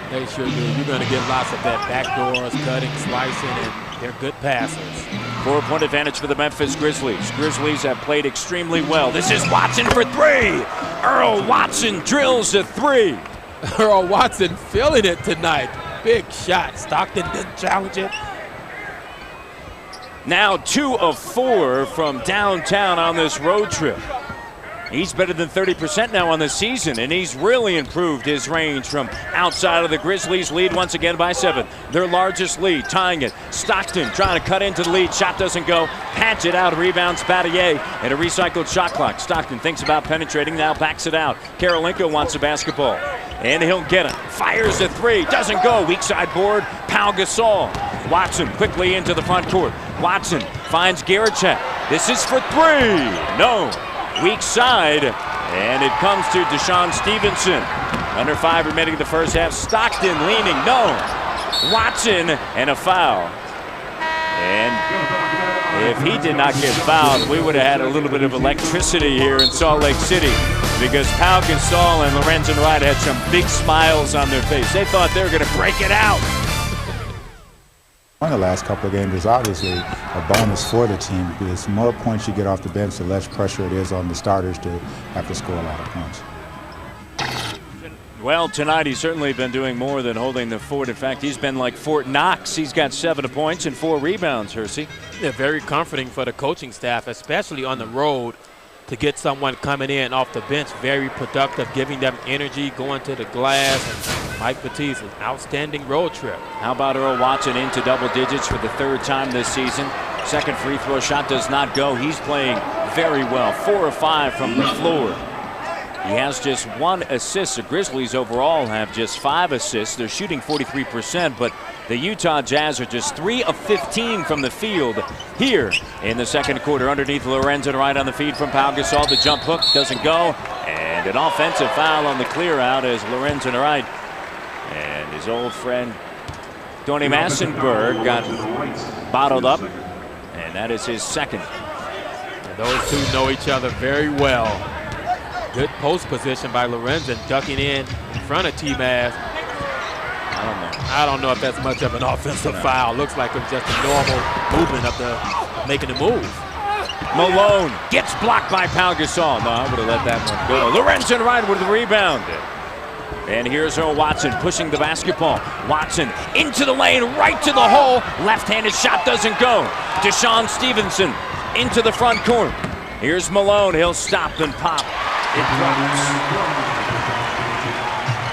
They sure do. You're going to get lots of that backdoors, cutting, slicing, and they're good passers. 4-point advantage for the Memphis Grizzlies. Grizzlies have played extremely well. This is Watson for 3. Earl Watson drills a 3. Earl Watson feeling it tonight. Big shot. Stockton didn't challenge it. Now 2 of 4 from downtown on this road trip. He's better than 30% now on the season, and he's really improved his range from outside of the Grizzlies. Lead once again by 7. Their largest lead, tying it. Stockton trying to cut into the lead. Shot doesn't go. Padgett out, rebounds Battier, and a recycled shot clock. Stockton thinks about penetrating, now backs it out. Karolinko wants the basketball, and he'll get it. Fires a 3, doesn't go. Weak side board, Pau Gasol. Watson quickly into the front court. Watson finds Giracek. This is for 3. No. Weak side, and it comes to Deshaun Stevenson. Under 5 remaining in the first half. Stockton leaning, no. Watson, and a foul. And if he did not get fouled, we would have had a little bit of electricity here in Salt Lake City, because Pau Gasol and Lorenzen Wright had some big smiles on their face. They thought they were going to break it out. In the last couple of games is obviously a bonus for the team, because the more points you get off the bench, the less pressure it is on the starters to have to score a lot of points. Well, tonight he's certainly been doing more than holding the fort. In fact, he's been like Fort Knox. He's got 7 points and 4 rebounds, Hersey. Yeah, very comforting for the coaching staff, especially on the road, to get someone coming in off the bench, very productive, giving them energy, going to the glass. And Mike Batiste, an outstanding road trip. How about Earl Watson into double digits for the 3rd time this season? Second free throw shot does not go. He's playing very well. 4 of 5 from the floor. He has just 1 assist. The Grizzlies overall have just 5 assists. They're shooting 43%, but the Utah Jazz are just 3 of 15 from the field here in the second quarter. Underneath Lorenzen Wright on the feed from Pau Gasol. The jump hook doesn't go, and an offensive foul on the clear out as Lorenzen Wright and his old friend Tony Massenberg got bottled up, and that is his 2nd. And those two know each other very well. Good post position by Lorenzen, ducking in front of T-Maz. I don't know if that's much of an offensive foul. Looks like it's just a normal movement of making the move. Malone gets blocked by Pau Gasol. No, I would have let that one go. Lorenzen Wright with the rebound. And here's Earl Watson pushing the basketball. Watson into the lane, right to the hole. Left-handed shot doesn't go. Deshaun Stevenson into the front court. Here's Malone. He'll stop and pop. It drops.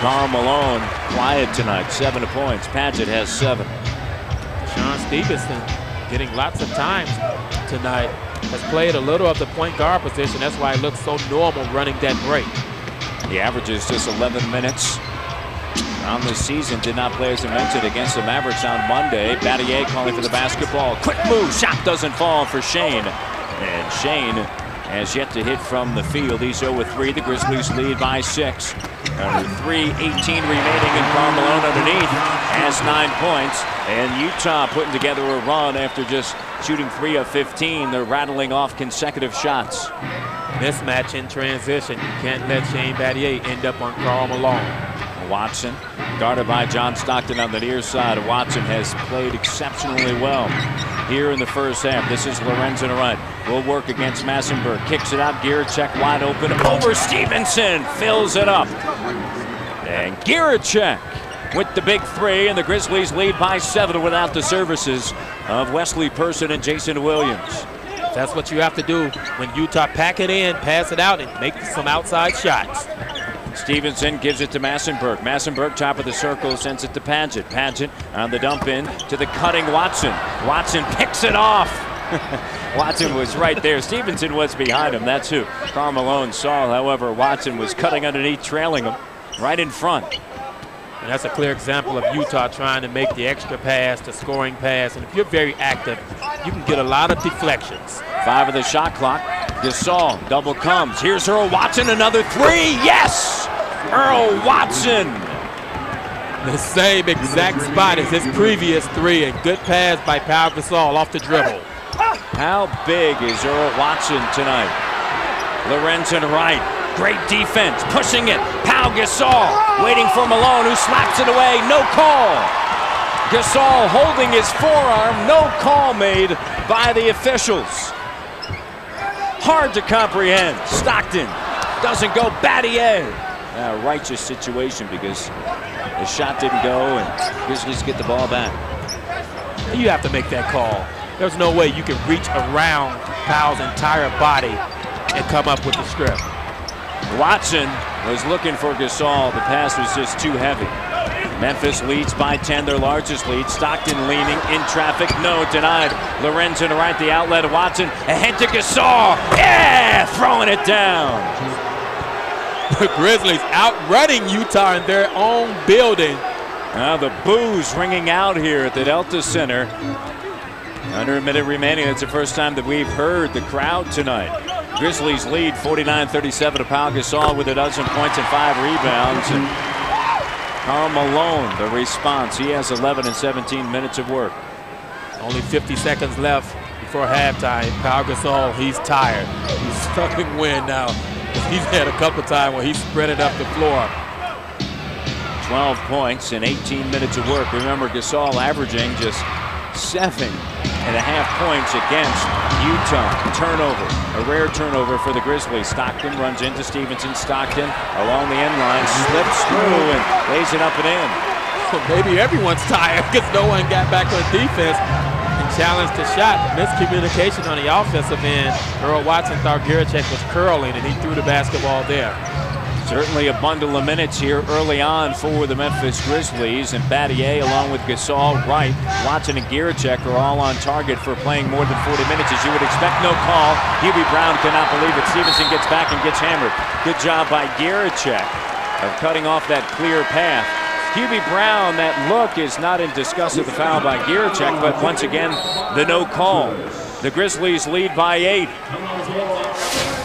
Karl Malone quiet tonight. 7 points. Padgett has 7. Deshaun Stevenson getting lots of time tonight. Has played a little of the point guard position. That's why it looks so normal running that break. He averages just 11 minutes on this season. Did not play, as I mentioned, against the Mavericks on Monday. Battier calling for the basketball. Quick move. Shot doesn't fall for Shane. And Shane has yet to hit from the field. He's 0-3. The Grizzlies lead by 6. Under 3:18 remaining, and Karl Malone underneath has 9 points. And Utah putting together a run after just shooting 3 of 15. They're rattling off consecutive shots. Mismatch in transition. You can't let Shane Battier end up on Karl Malone. Watson guarded by John Stockton on the near side. Watson has played exceptionally well here in the first half. This is Lorenzen Wright. Will work against Massenberg. Kicks it out. Giracek wide open. Over Stevenson. Fills it up. And Giracek with the big 3. And the Grizzlies lead by 7 without the services of Wesley Person and Jason Williams. That's what you have to do when Utah pack it in, pass it out, and make some outside shots. Stevenson gives it to Massenberg. Massenberg, top of the circle, sends it to Padgett. Padgett on the dump in to the cutting Watson. Watson picks it off. Watson was right there. Stevenson was behind him. That's who Karl Malone saw. However, Watson was cutting underneath, trailing him right in front. And that's a clear example of Utah trying to make the extra pass, the scoring pass. And if you're very active, you can get a lot of deflections. 5 of the shot clock. Gasol, double comes. Here's Earl Watson, another 3. Yes! Earl Watson! The same exact spot as his previous 3. And good pass by Pau Gasol off the dribble. How big is Earl Watson tonight? Lorenzen Wright. Great defense, pushing it. Pau Gasol waiting for Malone, who slaps it away. No call. Gasol holding his forearm. No call made by the officials. Hard to comprehend. Stockton doesn't go. Battier. A righteous situation because the shot didn't go and Grizzlies get the ball back. You have to make that call. There's no way you can reach around Pau's entire body and come up with the strip. Watson was looking for Gasol. The pass was just too heavy. Memphis leads by 10, their largest lead. Stockton leaning in traffic. No, denied. Lorenzen Wright, the outlet. Watson ahead to Gasol. Yeah! Throwing it down. The Grizzlies outrunning Utah in their own building. Now the boos ringing out here at the Delta Center. Under a minute remaining. That's the first time that we've heard the crowd tonight. Grizzlies lead 49-37 to Pau Gasol with 12 points and 5 rebounds. And Karl Malone, the response. He has 11 and 17 minutes of work. Only 50 seconds left before halftime. Pau Gasol, he's tired. He's sucking wind now. He's had a couple times where he spread it up the floor. 12 points in 18 minutes of work. Remember, Gasol averaging just 7.5 points against Utah. Turnover, a rare turnover for the Grizzlies. Stockton runs into Stevenson. Stockton along the end line, slips through and lays it up and in. Well, maybe everyone's tired because no one got back on defense and challenged the shot. Miscommunication on the offensive end. Earl Watson thought Giricek was curling and he threw the basketball there. Certainly a bundle of minutes here early on for the Memphis Grizzlies, and Battier along with Gasol, Wright, Watson, and Giricek are all on target for playing more than 40 minutes, as you would expect. No call. Hubie Brown cannot believe it. Stevenson gets back and gets hammered. Good job by Giricek of cutting off that clear path. Hubie Brown, that look is not in disgust of the foul by Giricek, but once again, the no call. The Grizzlies lead by 8.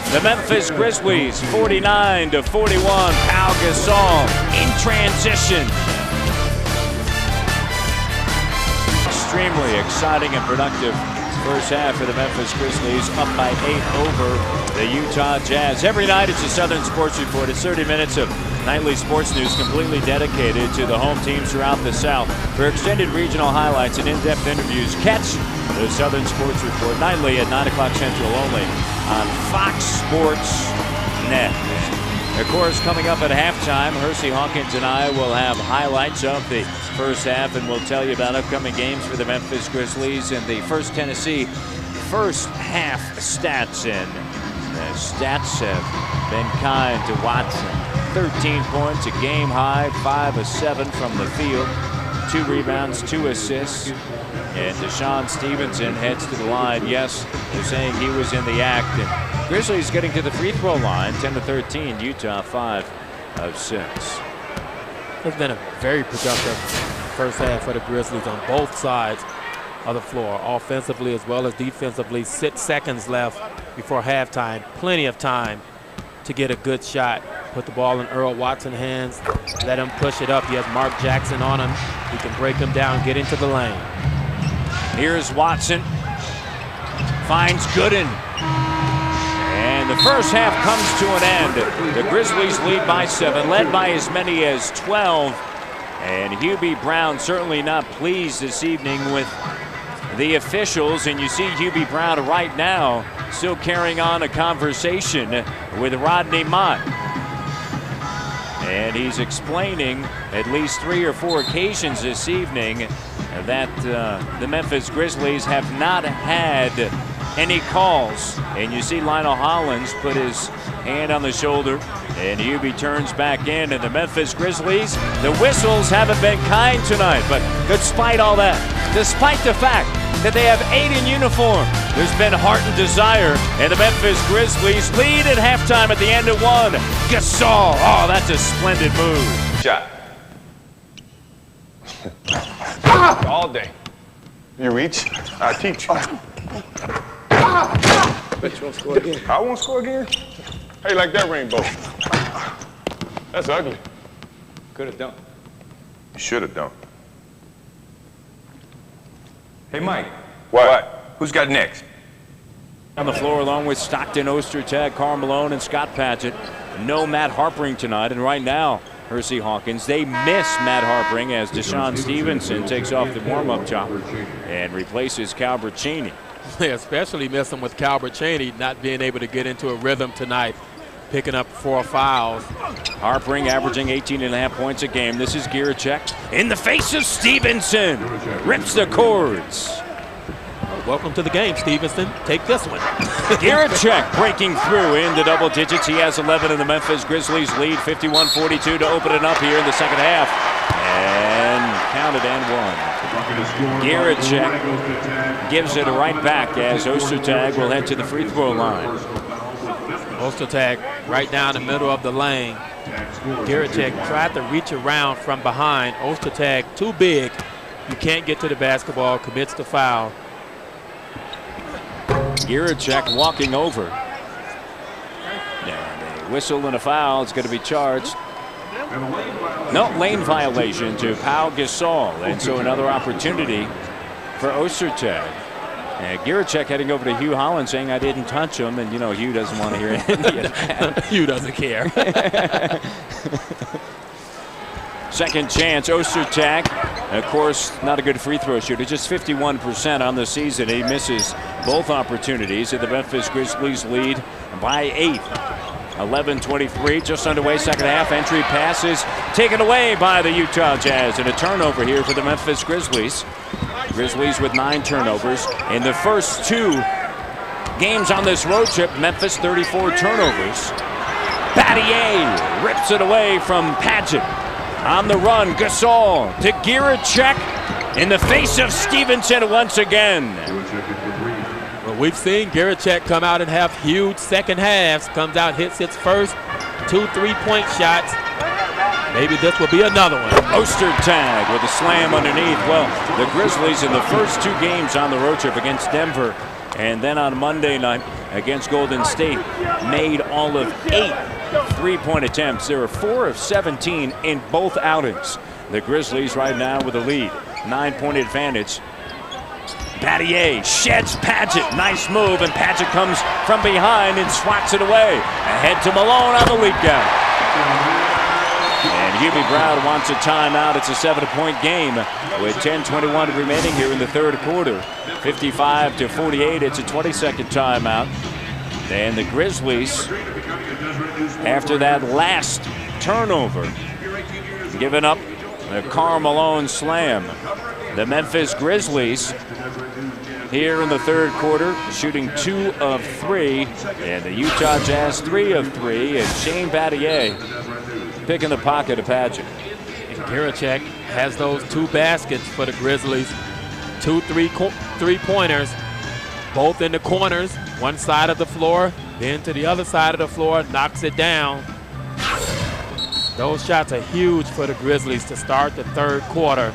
The Memphis Grizzlies, 49-41. Pau Gasol in transition. Extremely exciting and productive first half for the Memphis Grizzlies, up by 8 over the Utah Jazz. Every night it's a Southern Sports Report. It's 30 minutes of nightly sports news completely dedicated to the home teams throughout the South. For extended regional highlights and in-depth interviews, catch the Southern Sports Report nightly at 9 o'clock Central only on Fox Sports Net. Of course, coming up at halftime, Hersey Hawkins and I will have highlights of the first half, and we'll tell you about upcoming games for the Memphis Grizzlies and the First Tennessee first half stats. And the stats have been kind to Watson. 13 points, a game high, 5 of 7 from the field, 2 rebounds, 2 assists. And Deshaun Stevenson heads to the line. Yes, they're saying he was in the act. And Grizzlies getting to the free throw line, 10-13. Utah 5 of 6. It's been a very productive first half for the Grizzlies on both sides of the floor, offensively as well as defensively. 6 seconds left before halftime. Plenty of time to get a good shot. Put the ball in Earl Watson's hands. Let him push it up. He has Mark Jackson on him. He can break him down, get into the lane. Here's Watson. Finds Gooden. And the first half comes to an end. The Grizzlies lead by 7, led by as many as 12. And Hubie Brown certainly not pleased this evening with the officials. And you see Hubie Brown right now still carrying on a conversation with Rodney Mott. And he's explaining at least 3 or 4 occasions this evening that the Memphis Grizzlies have not had any calls. And you see Lionel Hollins put his hand on the shoulder, and Hubie turns back in. And the Memphis Grizzlies, the whistles haven't been kind tonight. But despite all that, despite the fact that they have 8 in uniform, there's been heart and desire, and the Memphis Grizzlies lead at halftime at the end of 1. Gasol, oh, that's a splendid move. Shot. All day. You reach, I teach you. Bet you won't score again. I won't score again? How you like that rainbow? That's ugly. Could have dunked. You should have dunked. Hey, Mike. What? Who's got next? On the floor along with Stockton, Ostertag, Karl Malone, and Scott Padgett. No Matt Harpering tonight, and right now, Hersey Hawkins, they miss Matt Harpering as Deshaun Stevenson takes off the warm-up job and replaces Calbert Cheney. They especially miss him with Calbert Cheney not being able to get into a rhythm tonight, picking up 4 fouls. Harpering averaging 18.5 points a game. This is Giricek in the face of Stevenson. Rips the cords. Welcome to the game, Stevenson. Take this one. Giricek breaking through into double digits. He has 11, and the Memphis Grizzlies lead 51-42 to open it up here in the second half. And counted and 1. Giricek gives it right back as Ostertag will head to the free throw line. Ostertag right down the middle of the lane. Giricek tried to reach around from behind. Ostertag too big. You can't get to the basketball, commits the foul. Giricek walking over. And a whistle and a foul is going to be charged No, lane violation to Pau Gasol. And so another opportunity for Ostertag. And Giracek heading over to Hugh Holland saying, I didn't touch him. And, you know, Hugh doesn't want to hear any of that. Hugh doesn't care. Second chance, Ostertag. Of course, not a good free throw shooter, just 51% on the season. He misses both opportunities, and the Memphis Grizzlies lead by 8. 11:23, just underway, second half. Entry passes taken away by the Utah Jazz, and a turnover here for the Memphis Grizzlies. Grizzlies with 9 turnovers. In the first 2 games on this road trip, Memphis 34 turnovers. Battier rips it away from Padgett. On the run, Gasol to Giracek in the face of Stevenson once again. Well, we've seen Giracek come out and have huge second halves. Comes out, hits his first 2 3-point shots. Maybe this will be another one. Ostertag with a slam underneath. Well, the Grizzlies in the first 2 games on the road trip against Denver and then on Monday night against Golden State made all of 8 3-point attempts. There were 4 of 17 in both outings. The Grizzlies right now with a lead. 9-point advantage. Battier sheds Padgett. Nice move, and Padgett comes from behind and swats it away. Ahead to Malone on the lead guy. And Hubie Brown wants a timeout. It's a 7-point game with 10:21 remaining here in the third quarter. 55-48. It's a 20-second timeout. And the Grizzlies, after that last turnover, giving up a Karl Malone slam. The Memphis Grizzlies here in the third quarter shooting 2 of 3, and the Utah Jazz 3 of 3, and Shane Battier picking the pocket of Padgett. And Giracek has those 2 baskets for the Grizzlies. 2 3-pointers, both in the corners, one side of the floor, then to the other side of the floor, knocks it down. Those shots are huge for the Grizzlies to start the third quarter,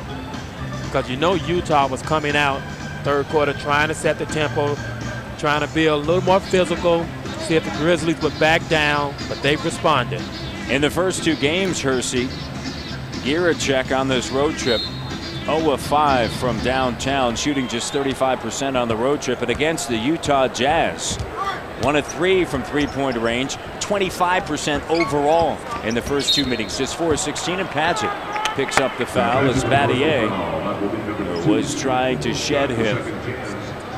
because you know Utah was coming out third quarter trying to set the tempo, trying to be a little more physical, see if the Grizzlies would back down, but they've responded. In the first 2 games, Hersey, Giracek on this road trip 0 of 5 from downtown, shooting just 35% on the road trip. And against the Utah Jazz, 1 of 3 from 3-point range, 25% overall in the first 2 meetings, just 4 of 16. And Padgett picks up the foul as Battier was trying to shed him.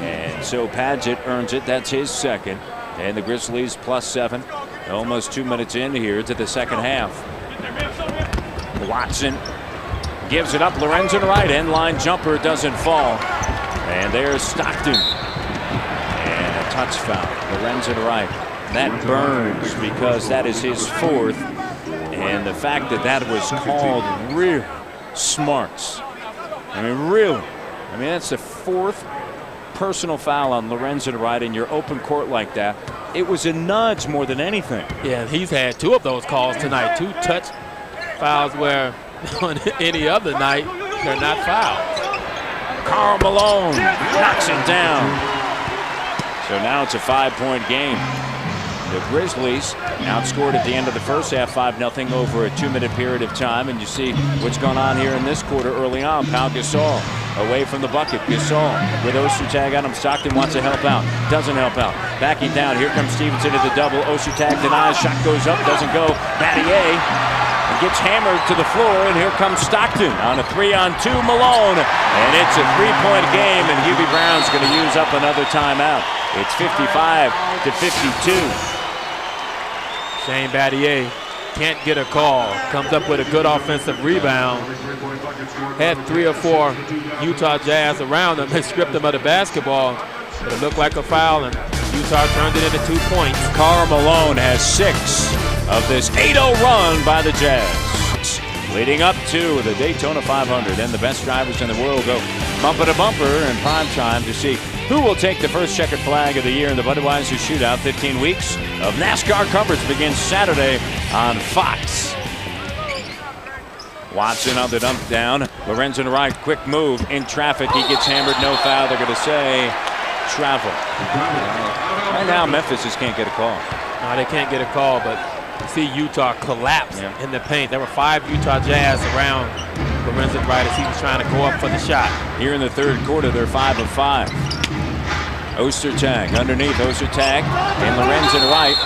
And so Padgett earns it. That's his second. And the Grizzlies +7. Almost 2 minutes in here to the second half. Watson gives it up. Lorenzen Wright, end line jumper doesn't fall. And there's Stockton. And a touch foul. Lorenzen Wright. That burns because that is his 4th. And the fact that that was called real smarts. I mean, really. I mean, that's the 4th personal foul on Lorenzen Wright in your open court like that. It was a nudge more than anything. Yeah, he's had 2 of those calls tonight. 2 touch fouls where on any other night they're not fouls. Karl Malone knocks it down. So now it's a 5-point game. The Grizzlies outscored at the end of the first half 5-0 over a 2-minute period of time. And you see what's going on here in this quarter early on. Pau Gasol away from the bucket. Gasol with Ostertag on him. Stockton wants to help out. Doesn't help out. Backing down. Here comes Stevenson to the double. Ostertag denies. Shot goes up. Doesn't go. Battier gets hammered to the floor. And here comes Stockton on a 3-on-2. Malone. And it's a 3-point game. And Hubie Brown's going to use up another timeout. It's 55-52. Shane Battier can't get a call. Comes up with a good offensive rebound. Had 3 or 4 Utah Jazz around him and stripped him of the basketball. But it looked like a foul, and Utah turned it into 2 points. Karl Malone has 6 of this 8-0 run by the Jazz. Leading up to the Daytona 500, and the best drivers in the world go bumper to bumper in prime time to see who will take the first checkered flag of the year in the Budweiser Shootout. 15 weeks of NASCAR coverage begins Saturday on Fox. Watson on the dump down. Lorenzen Wright, quick move in traffic. He gets hammered, no foul. They're going to say travel. Right now, Memphis just can't get a call. No, they can't get a call, but see Utah collapse in the paint. There were 5 Utah Jazz around Lorenzen Wright as he was trying to go up for the shot. Here in the third quarter, they're 5 of 5. Ostertag underneath. Ostertag and Lorenzen Wright.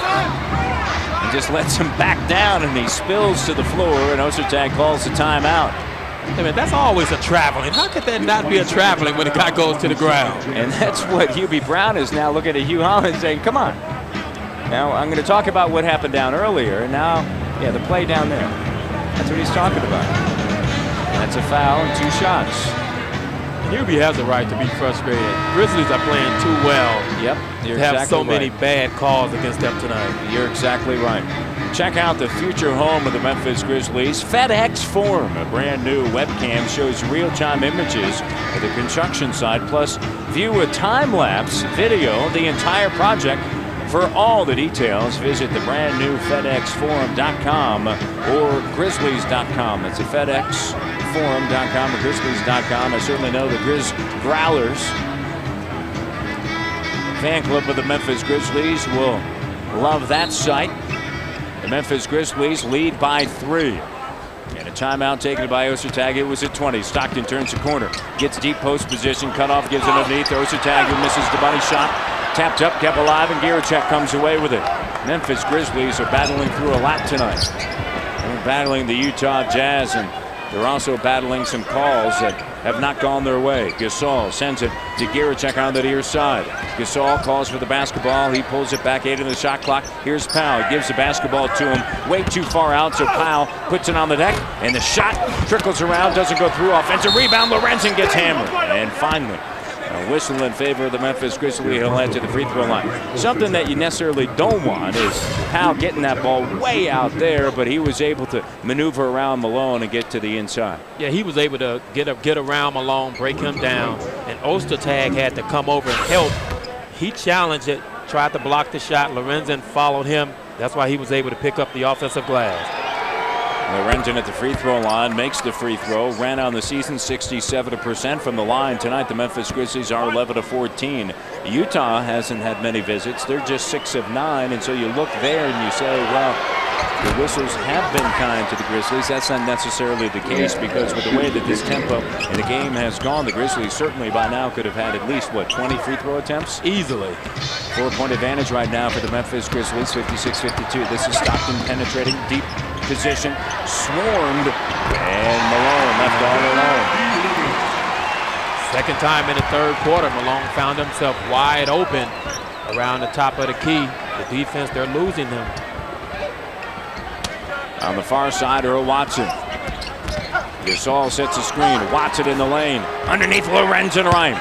And just lets him back down, and he spills to the floor, and Ostertag calls the timeout. I mean, that's always a traveling. How could that not be a traveling when the guy goes to the ground? And that's what Hubie Brown is now looking at Hugh Holland saying, come on. Now, I'm going to talk about what happened down earlier, and now, the play down there. That's what he's talking about. That's a foul and 2 shots. Hubie has a right to be frustrated. Grizzlies are playing too well. Yep, to have so many bad calls against them tonight. You're exactly right. Check out the future home of the Memphis Grizzlies, FedEx Forum. A brand new webcam shows real-time images of the construction site, plus view a time-lapse video of the entire project. For all the details, visit the brand new FedExForum.com or Grizzlies.com. That's a FedExForum.com or Grizzlies.com. I certainly know the Growlers fan club of the Memphis Grizzlies will love that site. The Memphis Grizzlies lead by 3. And a timeout taken by Ostertag. It was at 20. Stockton turns the corner. Gets deep post position. Cutoff gives it underneath. Ostertag, who misses the bunny shot. Tapped up, kept alive, and Giricek comes away with it. Memphis Grizzlies are battling through a lot tonight. They're battling the Utah Jazz, and they're also battling some calls that have not gone their way. Gasol sends it to Giricek on the near side. Gasol calls for the basketball. He pulls it back 8 in the shot clock. Here's Powell. He gives the basketball to him way too far out, so Powell puts it on the deck, and the shot trickles around, doesn't go through. Offensive rebound. Lorenzen gets hammered. And finally, a whistle in favor of the Memphis Grizzlies. He'll head to the free throw line. Something that you necessarily don't want is Powell getting that ball way out there, but he was able to maneuver around Malone and get to the inside. Yeah, he was able to get around Malone, break him down, and Ostertag had to come over and help. He challenged it, tried to block the shot. Lorenzen followed him. That's why he was able to pick up the offensive glass. Lorenzen at the free throw line makes the free throw. Ran on the season 67% from the line. Tonight the Memphis Grizzlies are 11 of 14. Utah hasn't had many visits. They're just 6 of 9. And so you look there and you say, well, the whistles have been kind to the Grizzlies. That's not necessarily the case, because with the way that this tempo in the game has gone, the Grizzlies certainly by now could have had at least, 20 free throw attempts? Easily. 4-point advantage right now for the Memphis Grizzlies, 56-52. This is Stockton penetrating deep position, swarmed, and Malone left all alone. Second time in the third quarter, Malone found himself wide open around the top of the key. The defense, they're losing him. On the far side, Earl Watson. Gasol sets a screen. Watson in the lane. Underneath Lorenzen Wright.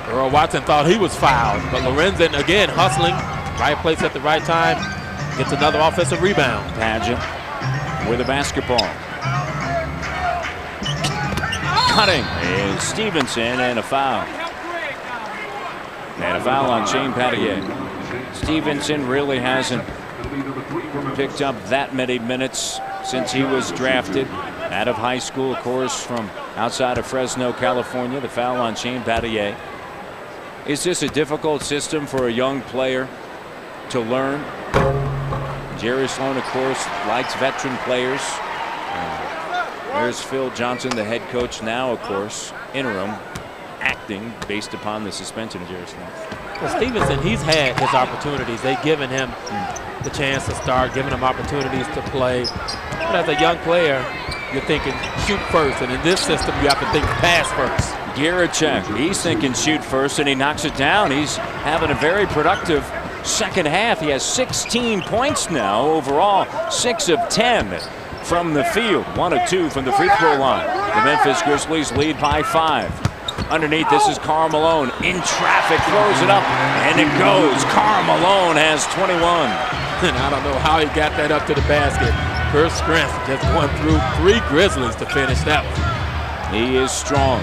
Earl Watson thought he was fouled, but Lorenzen, again, hustling. Right place at the right time. Gets another offensive rebound. Pageant with a basketball. Cutting is Stevenson, and a foul. And a foul on Shane Battier. Stevenson really hasn't picked up that many minutes since he was drafted out of high school, of course, from outside of Fresno, California. The foul on Shane Battier. Is this a difficult system for a young player to learn? Jerry Sloan, of course, likes veteran players. There's Phil Johnson, the head coach now, of course, interim, acting based upon the suspension of Jerry Sloan. Well, Stevenson, he's had his opportunities. They've given him the chance to start, giving him opportunities to play. But as a young player, you're thinking shoot first, and in this system, you have to think pass first. Giricek, he's thinking shoot first, and he knocks it down. He's having a very productive second half. He has 16 points now overall, 6 of 10 from the field, 1 of 2 from the free throw line. The Memphis Grizzlies lead by 5. Underneath, this is Karl Malone in traffic, throws it up, and it goes. Karl Malone has 21. And I don't know how he got that up to the basket. First strength, just won through 3 Grizzlies to finish that one. He is strong.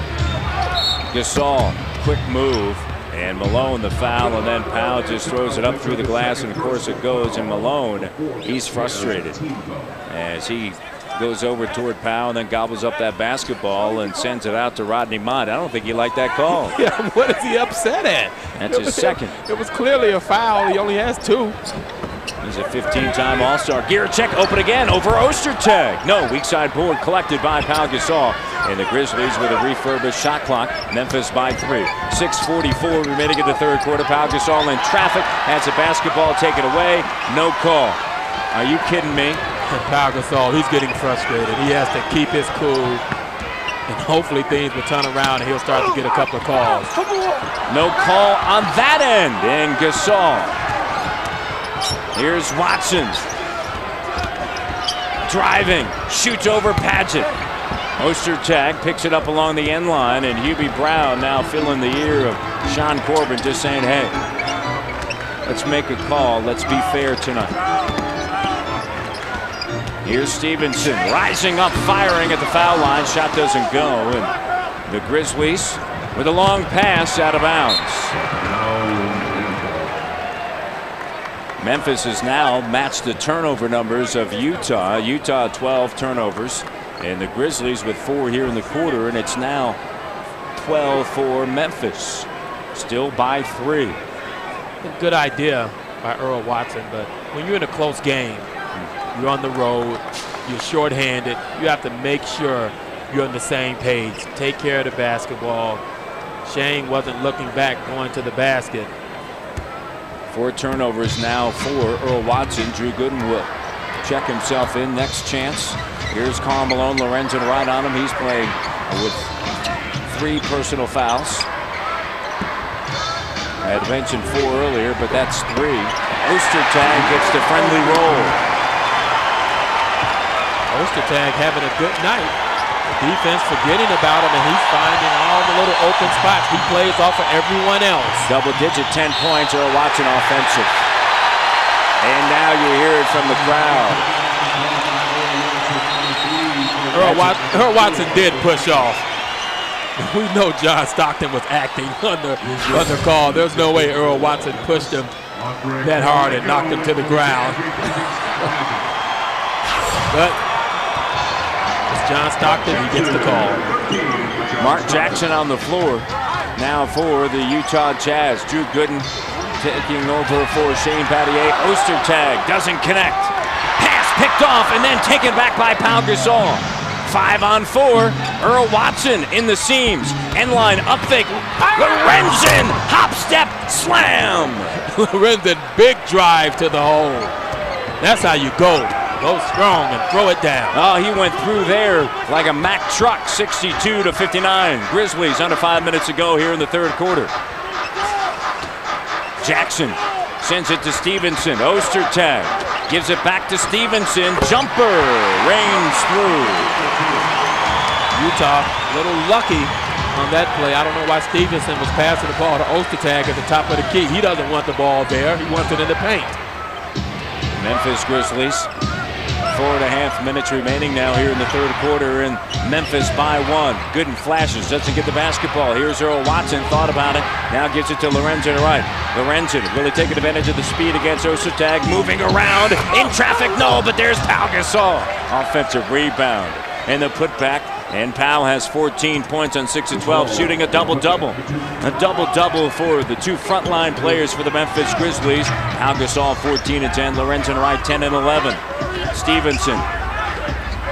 Gasol, quick move, and Malone the foul, and then Powell just throws it up through the glass, and of course it goes, and Malone, he's frustrated as he goes over toward Powell and then gobbles up that basketball and sends it out to Rodney Mott. I don't think he liked that call. Yeah, what is he upset at? That's his second. It was clearly a foul. He only has 2. He's a 15-time All-Star. Gierczek open again over Ostertag. No, weak side board collected by Pau Gasol. And the Grizzlies with a refurbished shot clock. Memphis by 3. 6:44 remaining in the third quarter. Pau Gasol in traffic. Has the basketball taken away. No call. Are you kidding me? And Pau Gasol, he's getting frustrated. He has to keep his cool. And hopefully things will turn around and he'll start to get a couple of calls. No call on that end. And Gasol. Here's Watson. Driving. Shoots over Padgett. Ostertag picks it up along the end line, and Hubie Brown now filling the ear of Sean Corbin, just saying, hey, let's make a call. Let's be fair tonight. Here's Stevenson rising up, firing at the foul line. Shot doesn't go, and the Grizzlies with a long pass out of bounds. Memphis has now matched the turnover numbers of Utah. Utah 12 turnovers, and the Grizzlies with 4 here in the quarter, and it's now 12 for Memphis. Still by 3. A good idea by Earl Watson, but when you're in a close game, you're on the road, you're shorthanded, you have to make sure you're on the same page. Take care of the basketball. Shane wasn't looking back going to the basket. 4 turnovers now for Earl Watson. Drew Gooden will check himself in. Next chance. Here's Karl Malone. Lorenzen right on him. He's playing with 3 personal fouls. I had mentioned 4 earlier, but that's 3. Ostertag gets the friendly roll. Ostertag having a good night. The defense forgetting about him, and he's finding all the little open spots. He plays off of everyone else. Double-digit 10 points. Earl Watson offensive. And now you hear it from the crowd. Earl Watson did push off. We know John Stockton was acting under call. There's no way Earl Watson pushed him that hard and knocked him to the ground. But it's John Stockton, he gets the call. Mark Jackson on the floor now for the Utah Jazz. Drew Gooden taking over for Shane Battier. Ostertag doesn't connect. Pass picked off and then taken back by Pau Gasol. 5 on 4. Earl Watson in the seams. End line up fake. Lorenzen hop step slam. Lorenzen big drive to the hole. That's how you go. Go strong and throw it down. Oh, he went through there like a Mack truck. 62-59. Grizzlies under 5 minutes to go here in the third quarter. Jackson sends it to Stevenson. Ostertag gives it back to Stevenson. Jumper rains through. Utah a little lucky on that play. I don't know why Stevenson was passing the ball to Ostertag at the top of the key. He doesn't want the ball there. He wants it in the paint. Memphis Grizzlies. 4.5 minutes remaining now here in the third quarter, and Memphis by 1. Gooden flashes, doesn't get the basketball. Here's Earl Watson, thought about it, now gives it to Lorenzen right. Lorenzen really taking advantage of the speed against Ostertag, moving around, in traffic, no, but there's Pau Gasol. Offensive rebound, and the putback, and Pau has 14 points on 6 of 12, shooting a double-double. A double-double for the 2 frontline players for the Memphis Grizzlies. Pau Gasol 14 and 10, Lorenzen Wright 10 and 11. Stevenson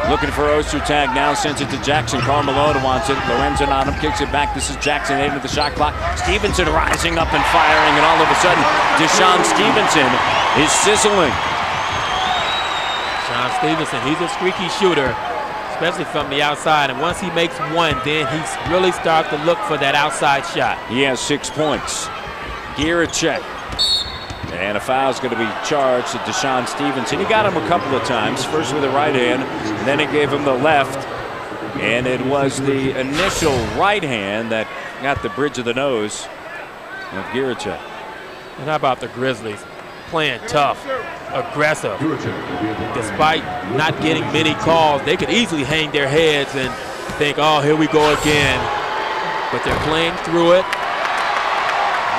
looking for Ostertag, now sends it to Jackson. Karl Malone wants it. Lorenzen on him, kicks it back. This is Jackson heading to the shot clock. Stevenson rising up and firing, and all of a sudden, Deshaun Stevenson is sizzling. Deshaun Stevenson, he's a streaky shooter, especially from the outside. And once he makes one, then he really starts to look for that outside shot. He has 6 points. Gierczek. And a foul is going to be charged to Deshaun Stevenson. He got him a couple of times, first with the right hand, and then he gave him the left. And it was the initial right hand that got the bridge of the nose of Gierczek. And how about the Grizzlies? Playing tough, aggressive. Despite not getting many calls, they could easily hang their heads and think, oh, here we go again. But they're playing through it.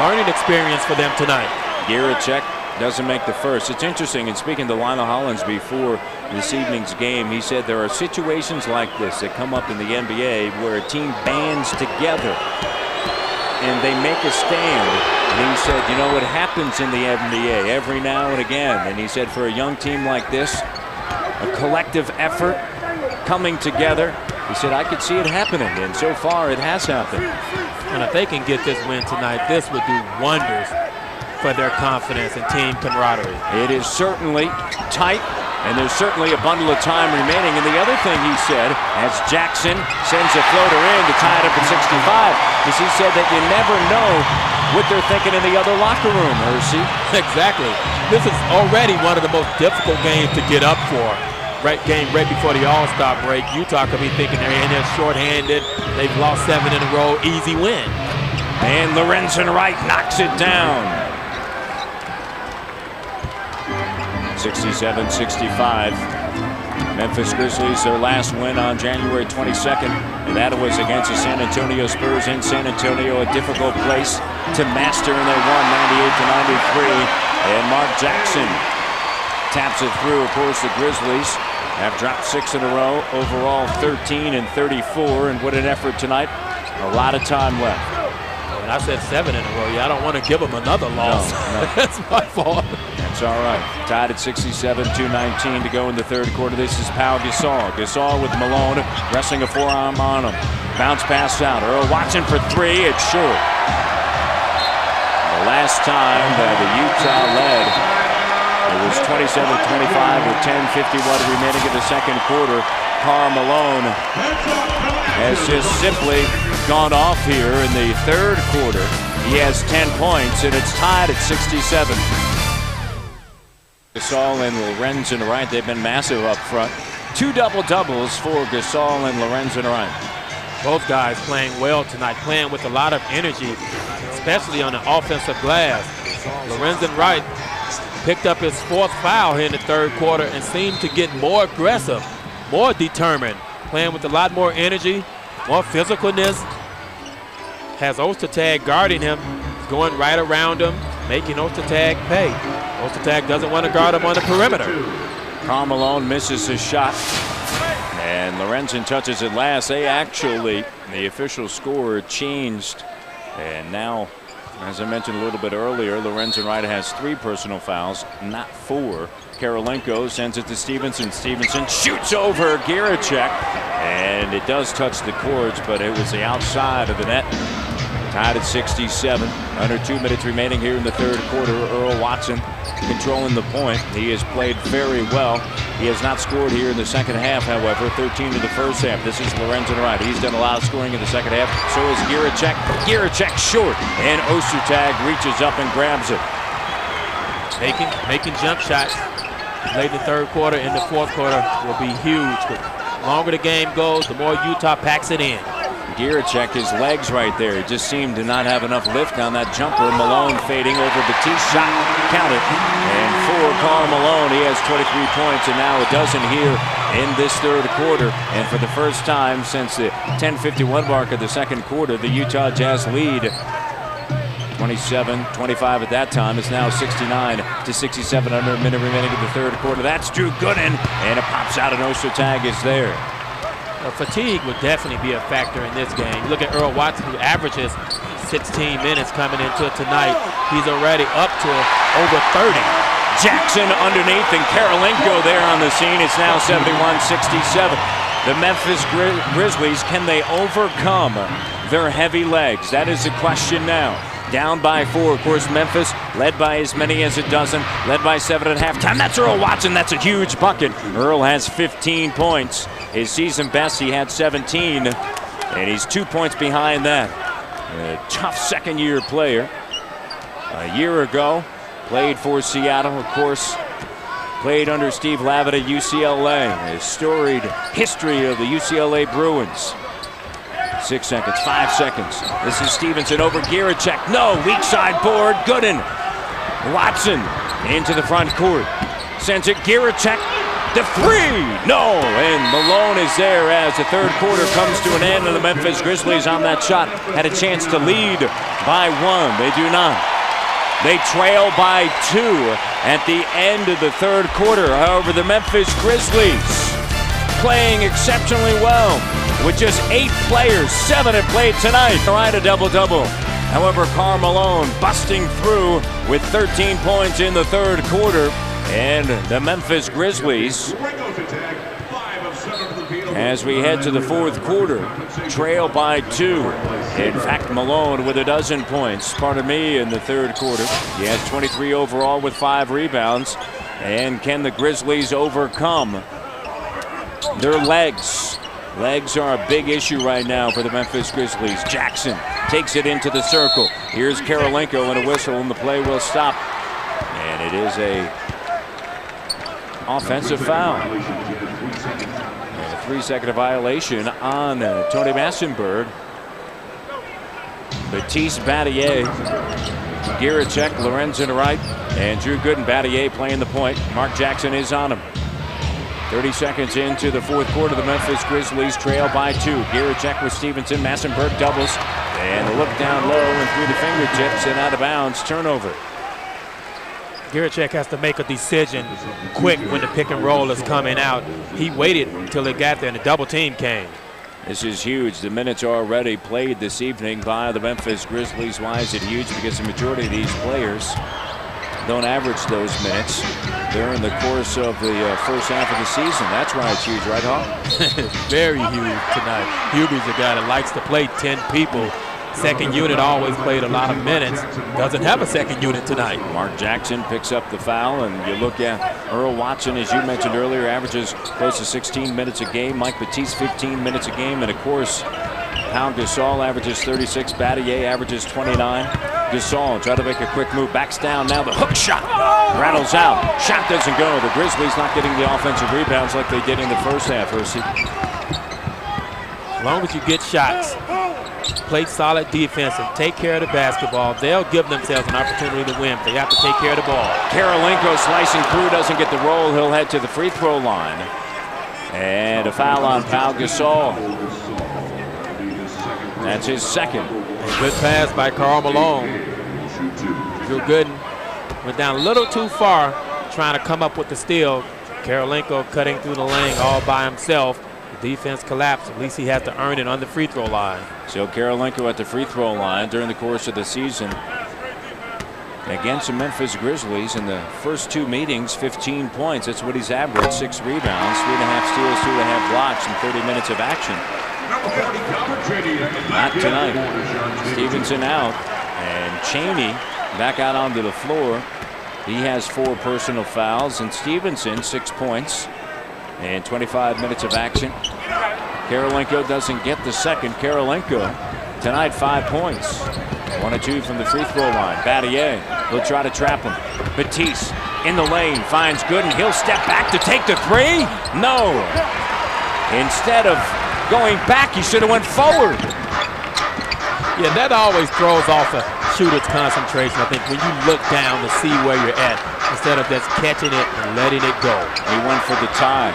Learning experience for them tonight. Gierczek doesn't make the first. It's interesting, and speaking to Lionel Hollins before this evening's game, he said there are situations like this that come up in the NBA where a team bands together and they make a stand. And he said, you know, it happens in the NBA every now and again. And he said, for a young team like this, a collective effort coming together, he said, I could see it happening, and so far it has happened. And if they can get this win tonight, this would do wonders for their confidence and team camaraderie. It is certainly tight, and there's certainly a bundle of time remaining. And the other thing he said, as Jackson sends a floater in to tie it up at 65, is he said that you never know what they're thinking in the other locker room, Hersey. Exactly. This is already one of the most difficult games to get up for. Game right before the All-Star break. Utah could be thinking they're in there shorthanded. They've lost 7 in a row. Easy win. And Lorenzen Wright knocks it down. 67-65. Memphis Grizzlies, their last win on January 22nd, and that was against the San Antonio Spurs in San Antonio, a difficult place to master, and they won 98-93. And Mark Jackson taps it through. Of course, the Grizzlies have dropped 6 in a row, overall 13-34, and what an effort tonight. A lot of time left. And I said 7 in a row. Yeah, I don't want to give them another loss. No. That's my fault. That's all right. Tied at 67-19 to go in the third quarter. This is Pau Gasol. Gasol with Malone, resting a forearm on him. Bounce pass out. Earl Watson for 3. It's short. The last time that the Utah led, it was 27-25 with 10:51 remaining in the second quarter. Karl Malone has just simply gone off here in the third quarter. He has 10 points, and it's tied at 67. Gasol and Lorenzen Wright, they've been massive up front. 2 double-doubles for Gasol and Lorenzen Wright. Both guys playing well tonight, playing with a lot of energy, especially on the offensive glass. Lorenzen Wright picked up his 4th foul here in the third quarter and seemed to get more aggressive, more determined, playing with a lot more energy, more physicalness. Has Ostertag guarding him, going right around him, making Ostertag pay. Ostertag doesn't want to guard him on the perimeter. Karl Malone misses his shot, and Lorenzen touches it last. They actually, the official score changed, and now, as I mentioned a little bit earlier, Lorenzen Wright has 3 personal fouls, not 4. Karolinko sends it to Stevenson. Stevenson shoots over Giricek, and it does touch the cords, but it was the outside of the net. Tied at 67. Under 2 minutes remaining here in the third quarter. Earl Watson controlling the point. He has played very well. He has not scored here in the second half, however. 13 in the first half. This is Lorenzen Wright. He's done a lot of scoring in the second half. So is Giricek. Giricek short, and Ostertag reaches up and grabs it. Making jump shots late in the third quarter. In the fourth quarter will be huge. The longer the game goes, the more Utah packs it in. Giricek, his legs right there. He just seemed to not have enough lift on that jumper. Malone fading over Batiste. Shot counted. And for Karl Malone, he has 23 points, and now a dozen here in this third quarter. And for the first time since the 10:51 mark of the second quarter, the Utah Jazz lead 27-25 at that time. It's now 69-67 under a minute remaining in the third quarter. That's Drew Gooden, and it pops out, and Ostertag is there. Fatigue would definitely be a factor in this game. You look at Earl Watson, who averages 16 minutes coming into it tonight. He's already up to over 30. Jackson underneath, and Karolinko there on the scene. It's now 71-67. The Memphis Grizzlies, can they overcome their heavy legs? That is the question now. Down by 4, of course. Memphis led by as many as a dozen, led by 7 at halftime. That's Earl Watson. That's a huge bucket. Earl has 15 points. His season best, he had 17, and he's 2 points behind that. A tough second-year player. A year ago, played for Seattle, of course. Played under Steve Lavin at UCLA. A storied history of the UCLA Bruins. 6 seconds, 5 seconds. This is Stevenson over Giricek. No, weak side board. Gooden. Watson into the front court. Sends it Giricek. The 3. No, and Malone is there as the third quarter comes to an end, and the Memphis Grizzlies on that shot had a chance to lead by 1. They do not. They trail by 2 at the end of the third quarter. However, the Memphis Grizzlies playing exceptionally well with just 8 players. 7 have played tonight. All right, a double-double However, Karl Malone busting through with 13 points in the third quarter. And the Memphis Grizzlies, as we head to the fourth quarter, trail by 2. In fact, Malone with 12 points, in the third quarter. He has 23 overall with 5 rebounds. And can the Grizzlies overcome their legs? Legs are a big issue right now for the Memphis Grizzlies. Jackson takes it into the circle. Here's Karolinko and a whistle, and the play will stop. And it is a offensive foul. And a 3-second violation on Tony Massenberg. Batiste, Battier, Giricek, Lorenzen right, and Drew Gooden. Battier playing the point. Mark Jackson is on him. 30 seconds into the fourth quarter, the Memphis Grizzlies trail by 2. Giricek with Stevenson. Massenberg doubles. And the look down low and through the fingertips and out of bounds. Turnover. Giricek has to make a decision quick when the pick and roll is coming out. He waited until it got there and the double team came. This is huge. The minutes are already played this evening by the Memphis Grizzlies. Why is it huge? Because the majority of these players don't average those minutes during the course of the first half of the season. That's why it's huge, right, Hawk? Very huge tonight. Hubie's a guy that likes to play 10 people. Second unit always played a lot of minutes. Doesn't have a second unit tonight. Mark Jackson picks up the foul, and you look at Earl Watson, as you mentioned earlier, averages close to 16 minutes a game. Mike Batiste, 15 minutes a game. And, of course, Pau Gasol averages 36. Battier averages 29. Gasol try to make a quick move. Backs down now. The hook shot rattles out. Shot doesn't go. The Grizzlies not getting the offensive rebounds like they did in the first half, Ursi. As long as you get shots, play solid defense, and take care of the basketball, they'll give themselves an opportunity to win. They have to take care of the ball. Karolinko slicing through, doesn't get the roll. He'll head to the free throw line. And a foul on Pau Gasol. That's his second. A good pass by Karl Malone. Drew Gooden went down a little too far trying to come up with the steal. Karolinko cutting through the lane all by himself. The defense collapsed. At least he has to earn it on the free throw line. So Karolinko at the free throw line during the course of the season against the Memphis Grizzlies in the first 2 meetings, 15 points. That's what he's averaged. 6 rebounds, 3.5 steals, 2.5 blocks, and 30 minutes of action. Not tonight. Stevenson out, and Chaney back out onto the floor. He has 4 personal fouls, and Stevenson 6 points and 25 minutes of action. Karolinko doesn't get the second. Karolinko tonight 5 points. 1 of 2 from the free throw line. Battier will try to trap him. Batiste in the lane finds Gooden. He'll step back to take the 3. No. Instead of going back, he should have went forward. Yeah, that always throws off a shooter's concentration. I think when you look down to see where you're at, instead of just catching it and letting it go. He went for the tie.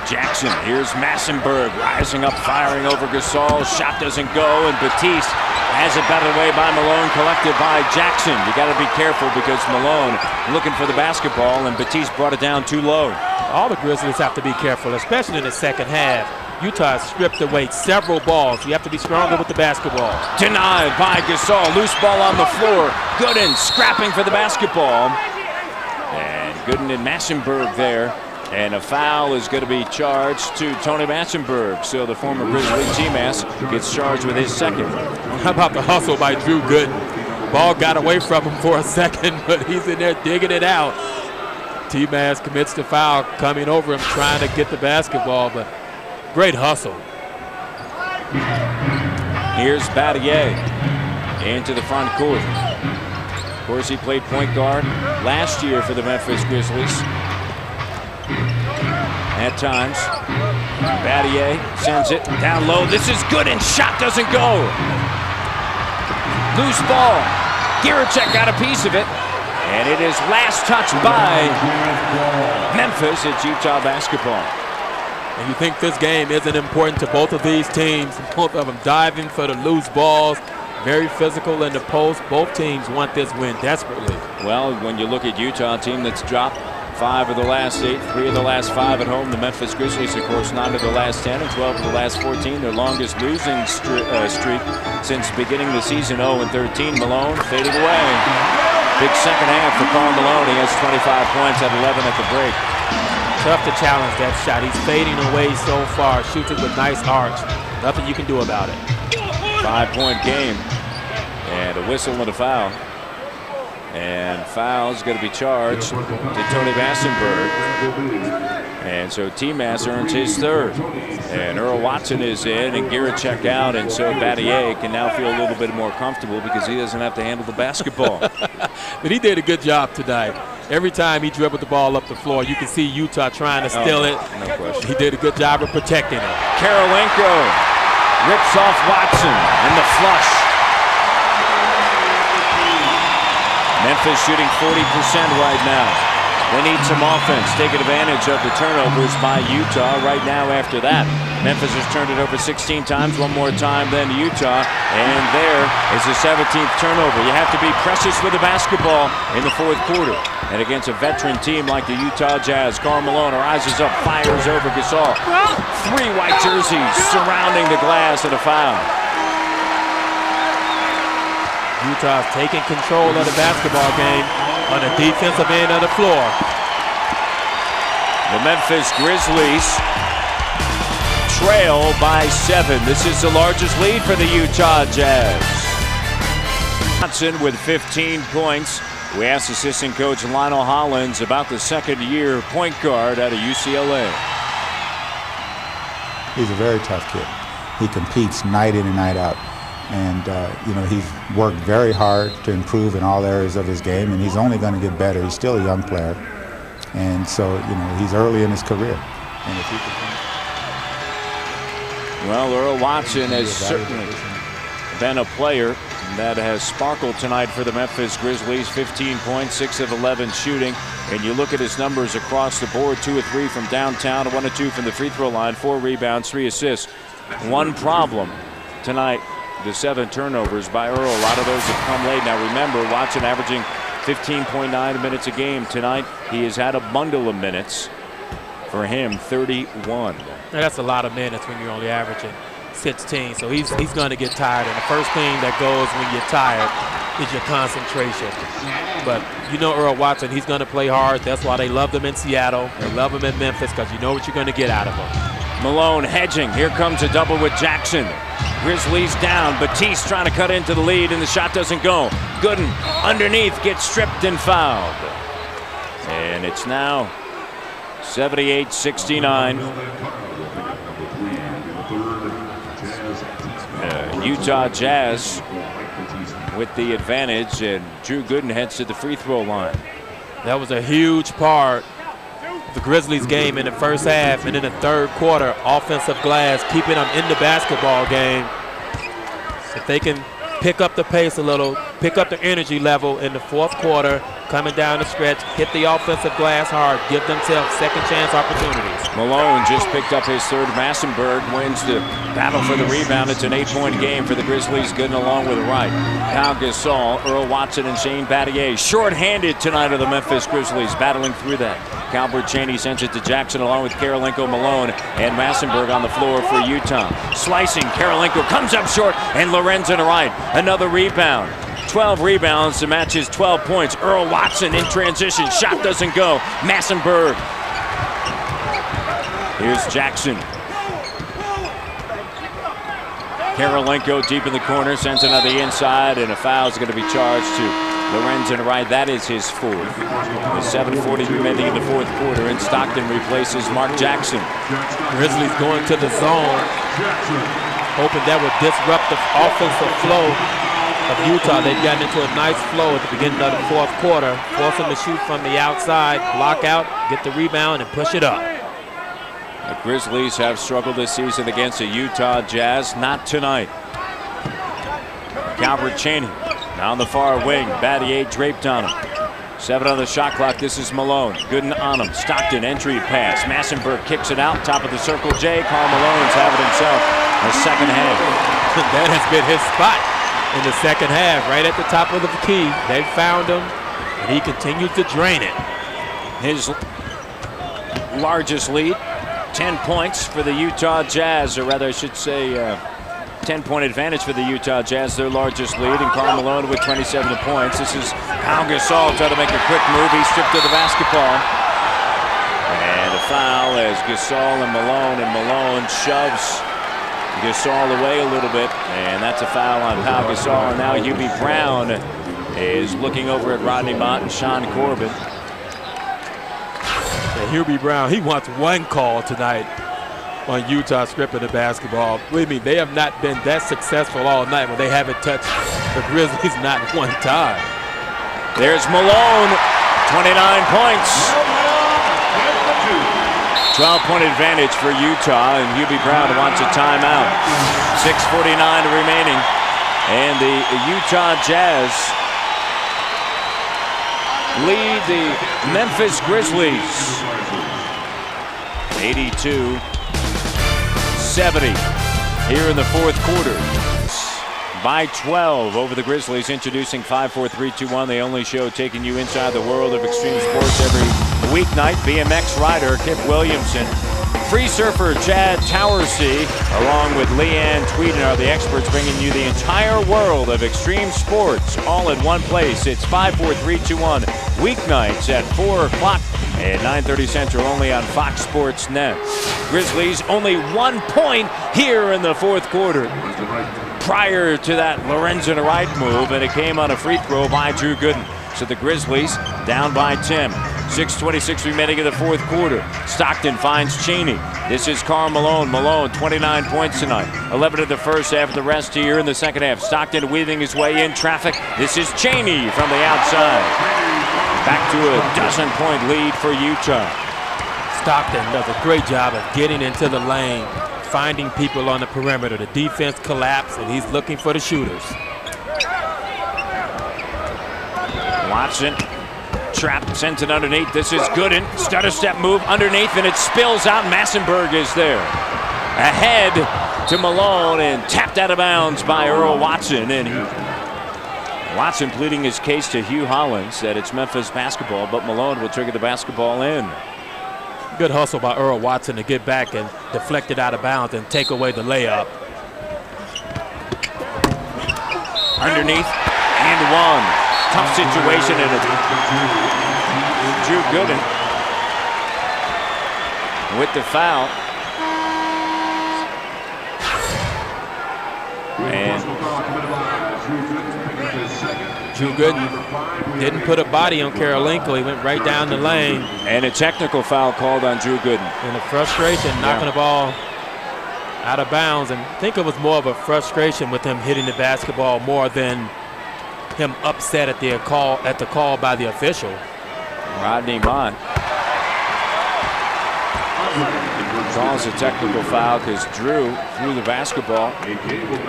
Jackson, here's Massenberg rising up, firing over Gasol. Shot doesn't go, and Batiste has it batted away by Malone, collected by Jackson. You got to be careful because Malone looking for the basketball, and Batiste brought it down too low. All the Grizzlies have to be careful, especially in the second half. Utah has stripped away several balls. You have to be stronger with the basketball. Denied by Gasol. Loose ball on the floor. Gooden scrapping for the basketball. And Gooden and Massenberg there. And a foul is going to be charged to Tony Massenberg. So the former Grizzly T-Mass gets charged with his second. How about the hustle by Drew Gooden? Ball got away from him for a second, but he's in there digging it out. T-Mass commits the foul, coming over him, trying to get the basketball, but great hustle. Here's Battier into the front court. Of course, he played point guard last year for the Memphis Grizzlies. At times, Battier sends it down low. This is good, and shot doesn't go. Loose ball. Giricek got a piece of it, and it is last touched by Memphis. It's Utah basketball. And you think this game isn't important to both of these teams. Both of them diving for the loose balls. Very physical in the post. Both teams want this win desperately. Well, when you look at Utah, a team that's dropped 5 of the last 8, 3 of the last 5 at home. The Memphis Grizzlies, of course, 9 of the last 10 and 12 of the last 14. Their longest losing streak since beginning the season, 0-13. Malone fading away. Big second half for Karl Malone. He has 25 points at 11 at the break. Tough to challenge that shot. He's fading away so far, shoots it with nice arch. Nothing you can do about it. 5-point game. And a whistle and a foul. And foul's going to be charged to Tony Massenberg. And so T-Mass earns his third. And Earl Watson is in and Garrett checked out. And so Battier can now feel a little bit more comfortable because he doesn't have to handle the basketball. But he did a good job tonight. Every time he dribbled the ball up the floor, you can see Utah trying to steal it. No question. He did a good job of protecting it. Karolinko rips off Watson and the flush. Memphis shooting 40% right now. They need some offense, taking advantage of the turnovers by Utah. Right now after that, Memphis has turned it over 16 times, one more time than Utah. And there is the 17th turnover. You have to be precious with the basketball in the fourth quarter. And against a veteran team like the Utah Jazz, Karl Malone rises up, fires over Gasol. 3 white jerseys surrounding the glass and a foul. Utah's taking control of the basketball game on the defensive end of the floor. The Memphis Grizzlies trail by 7. This is the largest lead for the Utah Jazz. Watson with 15 points. We asked assistant coach Lionel Hollins about the second-year point guard out of UCLA. He's a very tough kid. He competes night in and night out. And, he's worked very hard to improve in all areas of his game, and he's only going to get better. He's still a young player. And so, he's early in his career. And if he can... Well, Earl Watson has certainly been a player that has sparkled tonight for the Memphis Grizzlies. 15 points, 6 of 11 shooting. And you look at his numbers across the board, 2 of 3 from downtown, 1 of 2 from the free throw line, 4 rebounds, 3 assists. One problem tonight, the 7 turnovers by Earl. A lot of those have come late. Now remember, Watson averaging 15.9 minutes a game tonight. He has had a bundle of minutes. For him, 31. Now that's a lot of minutes when you're only averaging 16. So he's going to get tired. And the first thing that goes when you're tired is your concentration. But Earl Watson, he's going to play hard. That's why they love him in Seattle. They love him in Memphis because you know what you're going to get out of him. Malone hedging. Here comes a double with Jackson. Grizzlies down. Batiste trying to cut into the lead, and the shot doesn't go. Gooden underneath gets stripped and fouled. And it's now 78-69. Utah Jazz with the advantage, and Drew Gooden heads to the free throw line. That was a huge part of the Grizzlies game in the first half, and in the third quarter, offensive glass, keeping them in the basketball game. If they can pick up the pace a little, pick up the energy level in the fourth quarter, coming down the stretch, hit the offensive glass hard, give themselves second chance opportunities. Malone just picked up his third. Massenberg wins the battle for the rebound. It's an 8-point game for the Grizzlies, Gooden along with Wright. Pau Gasol, Earl Watson, and Shane Battier. Short-handed tonight of the Memphis Grizzlies, battling through that. Calbert Chaney sends it to Jackson along with Karolinko, Malone, and Massenberg on the floor for Utah. Slicing, Karolinko comes up short, and Lorenzen Wright, another rebound. 12 rebounds to match his 12 points. Earl Watson in transition. Shot doesn't go. Massenberg. Here's Jackson. Karolinko deep in the corner. Sends it on the inside. And a foul is going to be charged to Lorenzen Wright. That is his fourth. With 7:40 remaining in the fourth quarter. And Stockton replaces Mark Jackson. Grizzlies going to the zone. Hoping that would disrupt the offensive flow of Utah. They've gotten into a nice flow at the beginning of the fourth quarter. Force them to shoot from the outside, block out, get the rebound, and push it up. The Grizzlies have struggled this season against the Utah Jazz. Not tonight. Calbert Chaney now on the far wing. Battier draped on him. 7 on the shot clock. This is Malone. Gooden on him. Stockton entry pass. Massenberg kicks it out. Top of the circle. Karl Malone's having himself a second half. That has been his spot in the second half, right at the top of the key. They found him, and he continues to drain it. his largest lead. 10 points for the Utah Jazz, or rather I should say 10-point advantage for the Utah Jazz, their largest lead, and Karl Malone with 27 points. This is Pau Gasol trying to make a quick move. He stripped to the basketball. And a foul as Gasol and Malone shoves Gasol away a little bit, and that's a foul on Pau Gasol. And now Hubie Brown is looking over at Rodney Mott and Sean Corbin. Hubie Brown, he wants one call tonight on Utah stripping the basketball. Believe me, they have not been that successful all night when they haven't touched the Grizzlies not one time. There's Malone, 29 points. 12-point advantage for Utah, and Hubie Brown wants a timeout. 6:49 remaining, and the Utah Jazz lead the Memphis Grizzlies 82-70 here in the fourth quarter. By 12 over the Grizzlies, introducing 5-4-3-2-1, the only show taking you inside the world of extreme sports every weeknight. BMX rider Kip Williamson, free surfer Chad Towersey, along with Leanne Tweeden are the experts bringing you the entire world of extreme sports all in one place. It's 5-4-3-2-1 weeknights at 4 o'clock at 9:30 Central, only on Fox Sports Net. Grizzlies only 1 point here in the fourth quarter. Prior to that Lorenzen Wright move, and it came on a free throw by Drew Gooden. So the Grizzlies down by 10. 6:26 remaining in the fourth quarter. Stockton finds Cheney. This is Karl Malone. Malone, 29 points tonight. 11 in the first half, the rest here in the second half. Stockton weaving his way in traffic. This is Cheney from the outside. Back to a dozen-point lead for Utah. Stockton does a great job of getting into the lane, finding people on the perimeter. The defense collapsed, and he's looking for the shooters. Watson, trap, sends it underneath. This is Gooden. Stutter step move underneath, and it spills out. Massenberg is there. Ahead to Malone, and tapped out of bounds by Earl Watson. And Watson pleading his case to Hugh Hollins that it's Memphis basketball, but Malone will trigger the basketball in. Good hustle by Earl Watson to get back and deflect it out of bounds and take away the layup. Underneath and one. Tough situation in it. Drew Gooden with the foul. And Drew Gooden didn't put a body on Karolinko. He went right down the lane. And a technical foul called on Drew Gooden. And the frustration, knocking the ball out of bounds. And I think it was more of a frustration with him hitting the basketball more than him upset at the call by the official. Rodney Mott calls a technical foul because Drew threw the basketball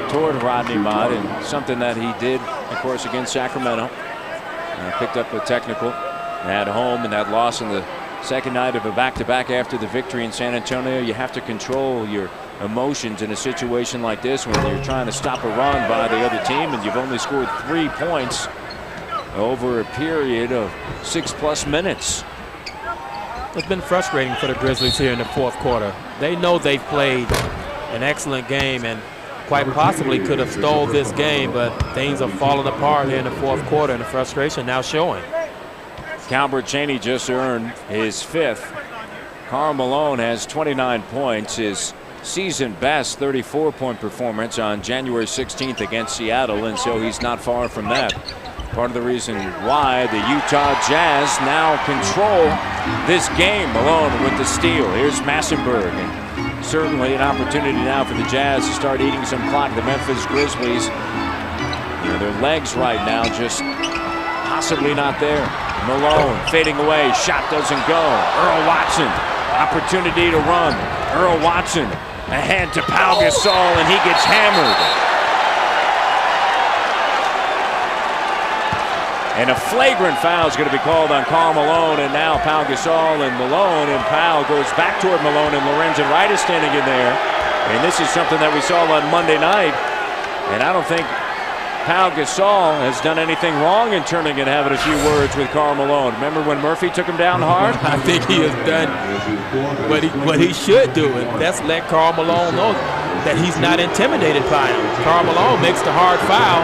toward Rodney Mott, and something that he did, of course, against Sacramento. Picked up a technical at home in that loss in the second night of a back-to-back after the victory in San Antonio. You have to control your emotions in a situation like this when you're trying to stop a run by the other team and you've only scored 3 points over a period of 6+ minutes. It's been frustrating for the Grizzlies here in the fourth quarter. They know they've played an excellent game and quite possibly could have stole this game, but things are falling apart here in the fourth quarter, and the frustration now showing. Calbert Cheney just earned his 5th. Karl Malone has 29 points, his season best 34-point performance on January 16th against Seattle, and so he's not far from that. Part of the reason why the Utah Jazz now control this game. Malone with the steal. Here's Massenberg, and certainly an opportunity now for the Jazz to start eating some clock. The Memphis Grizzlies, their legs right now just possibly not there. Malone fading away, shot doesn't go. Earl Watson, opportunity to run. Earl Watson ahead to Pau Gasol, and he gets hammered. And a flagrant foul is going to be called on Karl Malone, and now Pau Gasol and Malone, and Pau goes back toward Malone, and Lorenzen Wright is standing in there. And this is something that we saw on Monday night, and I don't think Pau Gasol has done anything wrong in turning and having a few words with Karl Malone. Remember when Murphy took him down hard? I think he has done what he should do, and that's let Karl Malone know that he's not intimidated by him. Karl Malone makes the hard foul.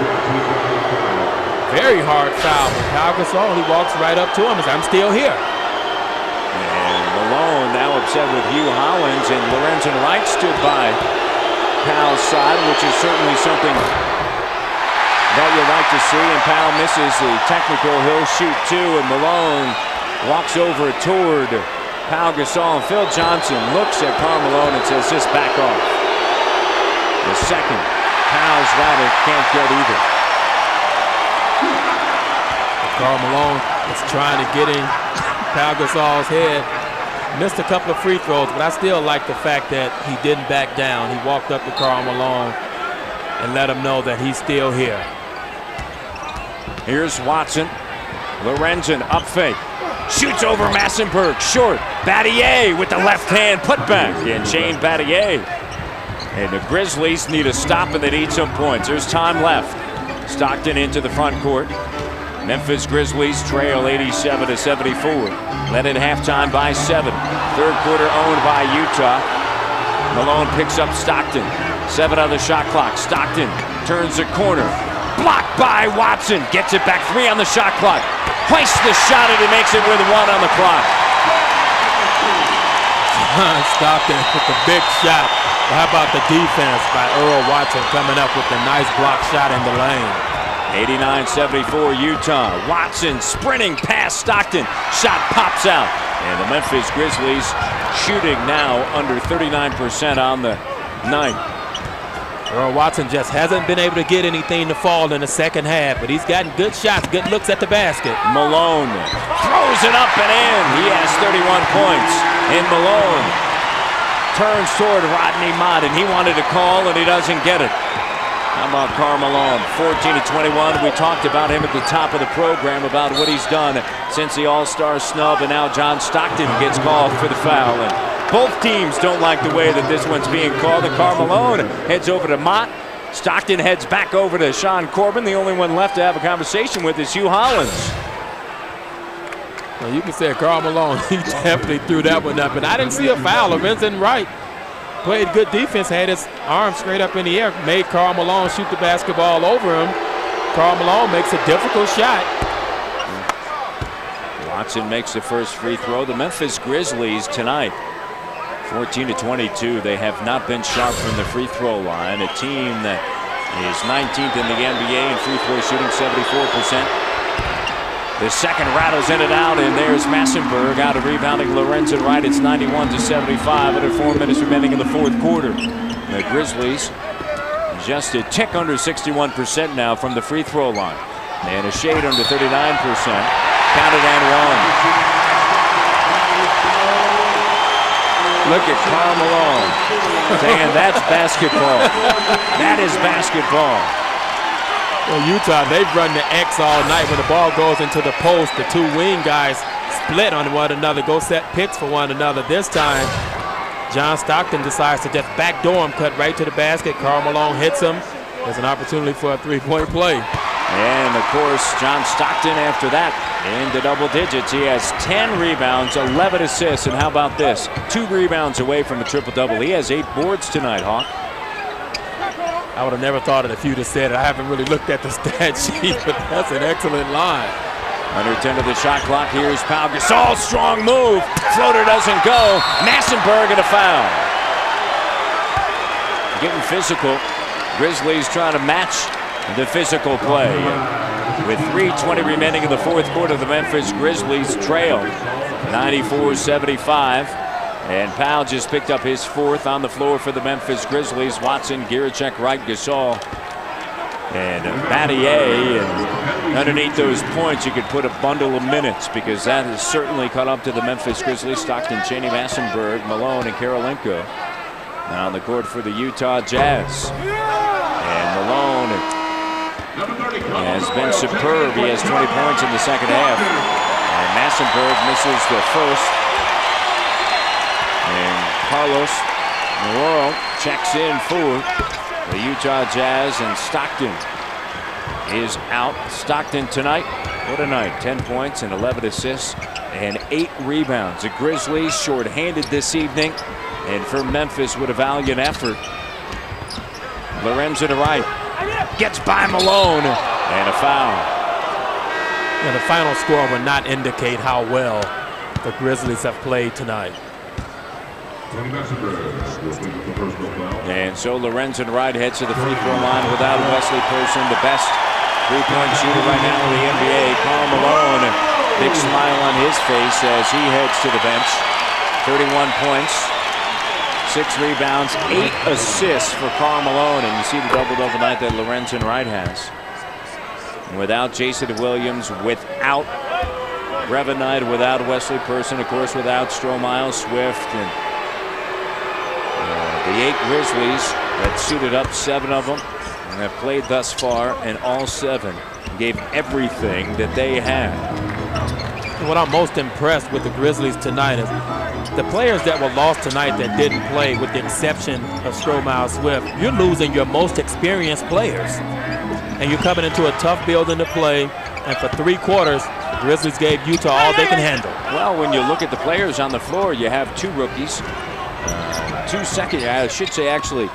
Very hard foul. But Pau Gasol, he walks right up to him and says, I'm still here. And Malone now upset with Hugh Hollins, and Lorenzen Wright stood by Pau's side, which is certainly something that you like to see. And Pau misses the technical. He'll shoot two, and Malone walks over toward Pau Gasol. And Phil Johnson looks at Karl Malone and says, just back off. The second, Pau's ladder can't get either. Karl Malone is trying to get in Pau Gasol's head. Missed a couple of free throws, but I still like the fact that he didn't back down. He walked up to Karl Malone and let him know that he's still here. Here's Watson. Lorenzen up fake. Shoots over Massenburg. Short. Battier with the left hand putback. And Shane Battier. And the Grizzlies need a stop, and they need some points. There's time left. Stockton into the front court. Memphis Grizzlies trail 87-74. Led at halftime by 7. Third quarter owned by Utah. Malone picks up Stockton. 7 on the shot clock. Stockton turns the corner. Blocked by Watson. Gets it back. 3 on the shot clock. Hoists the shot, and he makes it with 1 on the clock. Stockton with the big shot. How about the defense by Earl Watson coming up with a nice block shot in the lane? 89-74 Utah. Watson sprinting past Stockton. Shot pops out. And the Memphis Grizzlies shooting now under 39% on the night. Earl Watson just hasn't been able to get anything to fall in the second half, but he's gotten good shots, good looks at the basket. Malone throws it up and in. He has 31 points. And Malone turns toward Rodney Mott, and he wanted to call, and he doesn't get it. How about Karl Malone? 14-21. We talked about him at the top of the program, about what he's done since the All-Star snub, and now John Stockton gets called for the foul. And both teams don't like the way that this one's being called. And Karl Malone heads over to Mott. Stockton heads back over to Sean Corbin. The only one left to have a conversation with is Hugh Hollins. Well, you can say Karl Malone, he definitely threw that one up. And I didn't see a foul. Lorenzen Wright played good defense, had his arm straight up in the air, made Karl Malone shoot the basketball over him. Karl Malone makes a difficult shot. Watson makes the first free throw. The Memphis Grizzlies tonight, 14-22. They have not been sharp from the free throw line. A team that is 19th in the NBA in free throw shooting, 74%. The second rattles in and out, and there's Massenburg out of rebounding Lorenzen Wright. It's 91-75. Under 4 minutes remaining in the fourth quarter. The Grizzlies just a tick under 61% now from the free throw line. And a shade under 39%. Counted and one. Look at Karl Malone saying that's basketball. That is basketball. Well, Utah, they've run the X all night. When the ball goes into the post, the two wing guys split on one another, go set picks for one another. This time, John Stockton decides to just backdoor him, cut right to the basket. Karl Malone hits him. There's an opportunity for a three-point play. And, of course, John Stockton after that into double digits. He has 10 rebounds, 11 assists, and how about this? 2 rebounds away from a triple-double. He has 8 boards tonight, Hawk. I would have never thought it if you'd have said it. I haven't really looked at the stat sheet, but that's an excellent line. Under 10 of the shot clock. Here's Pau Gasol. Strong move. Floater doesn't go. Massenburg and a foul. Getting physical. Grizzlies trying to match the physical play. With 3:20 remaining in the fourth quarter, the Memphis Grizzlies trail 94-75. And Pau just picked up his 4th on the floor for the Memphis Grizzlies. Watson, Giricek, Wright, Gasol, and Battier. And underneath those points, you could put a bundle of minutes, because that has certainly caught up to the Memphis Grizzlies. Stockton, Cheney, Massenburg, Malone, and Karolinko. Now on the court for the Utah Jazz. And Malone has been superb. He has 20 points in the second half. And Massenburg misses the first. And Carlos Navarro checks in for the Utah Jazz, and Stockton is out. Stockton tonight, what a night. 10 points and 11 assists and 8 rebounds. The Grizzlies shorthanded this evening, and for Memphis with a valiant effort. Lorenzen to right. Gets by Malone, and a foul. And the final score would not indicate how well the Grizzlies have played tonight. And so Lorenzen Wright heads to the free throw line without Wesley Person, the best three-point shooter right now in the NBA. Karl Malone, big smile on his face as he heads to the bench. 31 points, 6 rebounds, 8 assists for Karl Malone, and you see the double-double night that Lorenzen Wright has. Without Jason Williams, without Brevin Knight, without Wesley Person, of course, without Stroh, Swift, and the 8 Grizzlies that suited up, 7 of them, and have played thus far, and all 7 gave everything that they had. What I'm most impressed with the Grizzlies tonight is the players that were lost tonight that didn't play, with the exception of Stroh, Swift. You're losing your most experienced players, and you're coming into a tough building to play, and for 3 quarters, the Grizzlies gave Utah all they can handle. Well, when you look at the players on the floor, you have 2 rookies, 2 second, I should say actually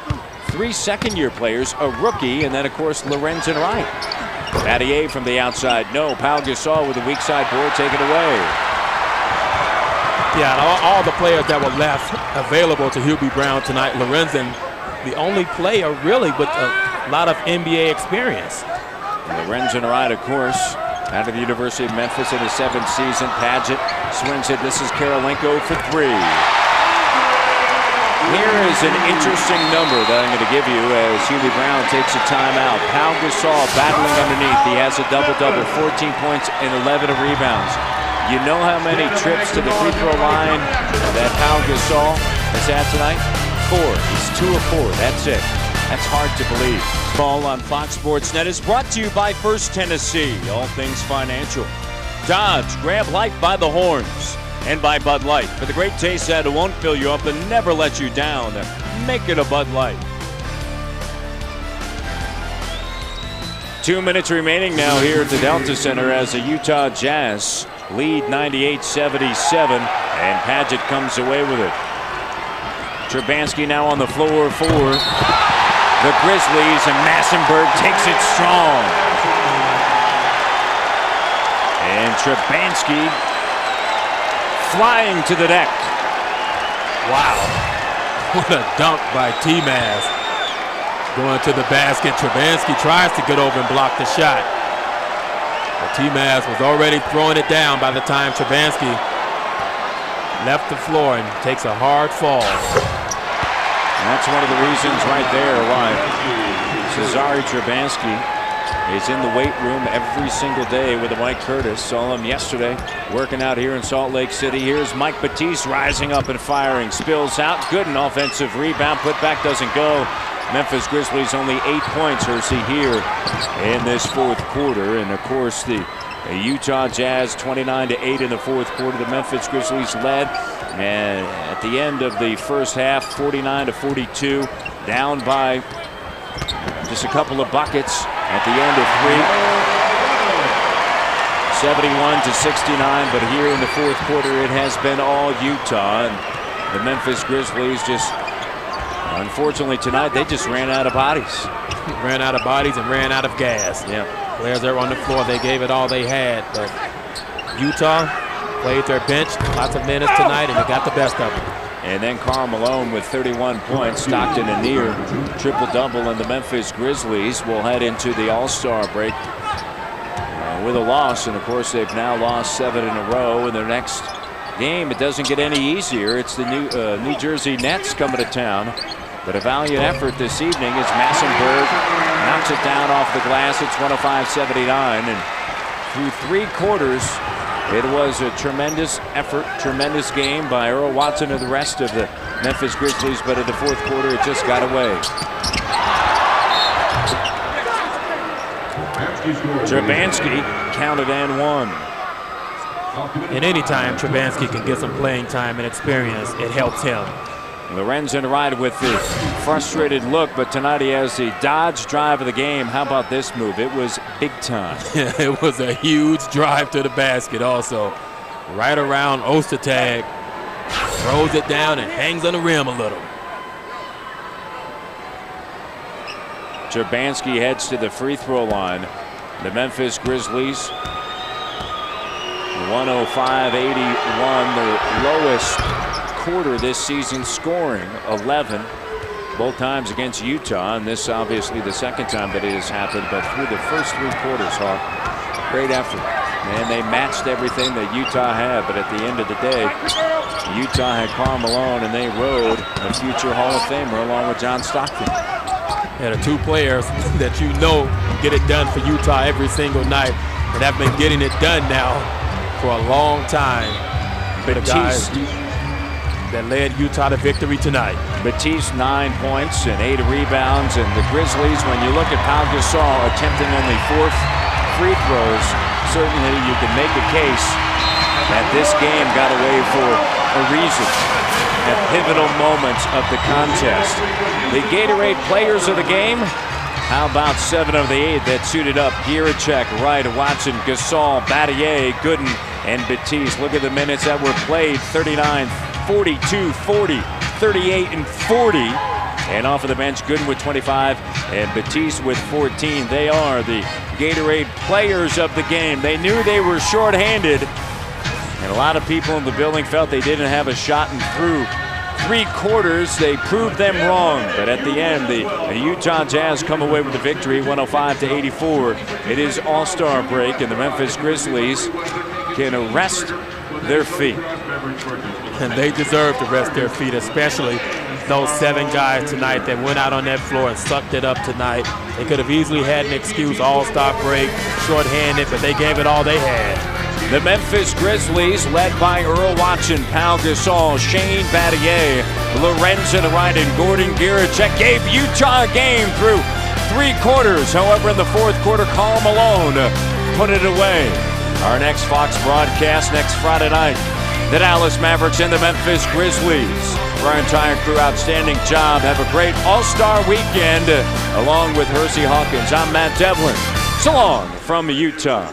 3 second-year players, a rookie, and then, of course, Lorenzen Wright. Battier from the outside. No. Pau Gasol with a weak side board taken away. Yeah, and all the players that were left available to Hubie Brown tonight, Lorenzen, the only player really with a lot of NBA experience. Lorenzen Wright, of course, out of the University of Memphis in his 7th season. Padgett swings it. This is Karolinko for 3. Here is an interesting number that I'm going to give you as Hubie Brown takes a timeout. Pau Gasol battling underneath. He has a double-double, 14 points and 11 rebounds. You know how many trips to the free throw line that Pau Gasol has had tonight? 4. He's 2 of 4. That's it. That's hard to believe. Ball on Fox Sports Net is brought to you by First Tennessee. All things financial. Dodge, grab life by the horns. And by Bud Light. For the great taste that won't fill you up and never let you down, make it a Bud Light. 2 minutes remaining now here at the Delta Center as the Utah Jazz lead 98-77, and Padgett comes away with it. Trubanski now on the floor for the Grizzlies, and Massenberg takes it strong. And Trubanski flying to the deck. Wow. What a dunk by T-Maz. Going to the basket. Trubanski tries to get over and block the shot. But T-Maz was already throwing it down by the time Trubanski left the floor and takes a hard fall. And that's one of the reasons right there why Cesare Trubanski is in the weight room every single day with Mike Curtis. Saw him yesterday working out here in Salt Lake City. Here's Mike Batiste rising up and firing. Spills out. Good, an offensive rebound. Put back doesn't go. Memphis Grizzlies only 8 points, Hersey, here in this 4th quarter. And, of course, the Utah Jazz 29-8 in the 4th quarter. The Memphis Grizzlies led. And at the end of the first half, 49-42, down by just a couple of buckets. At the end of 3, 71-69, but here in the 4th quarter it has been all Utah, and the Memphis Grizzlies just, unfortunately tonight, they just ran out of bodies. Ran out of bodies and ran out of gas. Yeah. Players that were on the floor, they gave it all they had, but Utah played their bench, lots of minutes tonight, and they got the best of them. And then Karl Malone with 31 points, Stockton and near triple-double, and the Memphis Grizzlies will head into the All-Star break with a loss. And, of course, they've now lost 7 in a row. In their next game, it doesn't get any easier. It's the New Jersey Nets coming to town. But a valiant effort this evening as Massenberg knocks it down off the glass. It's 105-79. And through 3 quarters, it was a tremendous effort, tremendous game by Earl Watson and the rest of the Memphis Grizzlies, but in the 4th quarter, it just got away. Trubanski counted and 1. And anytime Trubanski can get some playing time and experience, it helps him. Lorenzen right with the frustrated look, but tonight he has the Dodge drive of the game. How about this move? It was big time. Yeah, it was a huge drive to the basket also. Right around Ostertag, throws it down and hangs on the rim a little. Jerbanski heads to the free throw line. The Memphis Grizzlies 105-81, their lowest quarter this season scoring, 11, both times against Utah, and this obviously the second time that it has happened, but through the first 3 quarters, Hawk, great effort. Man, they matched everything that Utah had, but at the end of the day, Utah had Karl Malone, and they rode a future Hall of Famer along with John Stockton. Yeah, the 2 players that you know get it done for Utah every single night, and have been getting it done now for a long time. The guys that led Utah to victory tonight. Batiste 9 points and 8 rebounds, and the Grizzlies, when you look at Pau Gasol attempting only 4 free throws, certainly you can make a case that this game got away for a reason. At pivotal moments of the contest. The Gatorade players of the game, how about 7 of the 8 that suited up? Giracek, Wright, Watson, Gasol, Battier, Gooden, and Batiste. Look at the minutes that were played: 39, 42, 40, 38, and 40. And off of the bench, Gooden with 25 and Batiste with 14. They are the Gatorade players of the game. They knew they were shorthanded, and a lot of people in the building felt they didn't have a shot, and through 3 quarters, they proved them wrong. But at the end, the Utah Jazz come away with the victory, 105-84. It is All-Star break, and the Memphis Grizzlies can rest their feet. And they deserve to rest their feet, especially those 7 guys tonight that went out on that floor and sucked it up tonight. They could have easily had an excuse, All-Star break, shorthanded, but they gave it all they had. The Memphis Grizzlies, led by Earl Watson, Pau Gasol, Shane Battier, Lorenzen Wright, and Gordon Giracek, gave Utah a game through 3 quarters. However, in the 4th quarter, Karl Malone put it away. Our next Fox broadcast next Friday night. The Dallas Mavericks and the Memphis Grizzlies. For our entire crew, outstanding job. Have a great All-Star weekend along with Hersey Hawkins. I'm Matt Devlin. So long from Utah.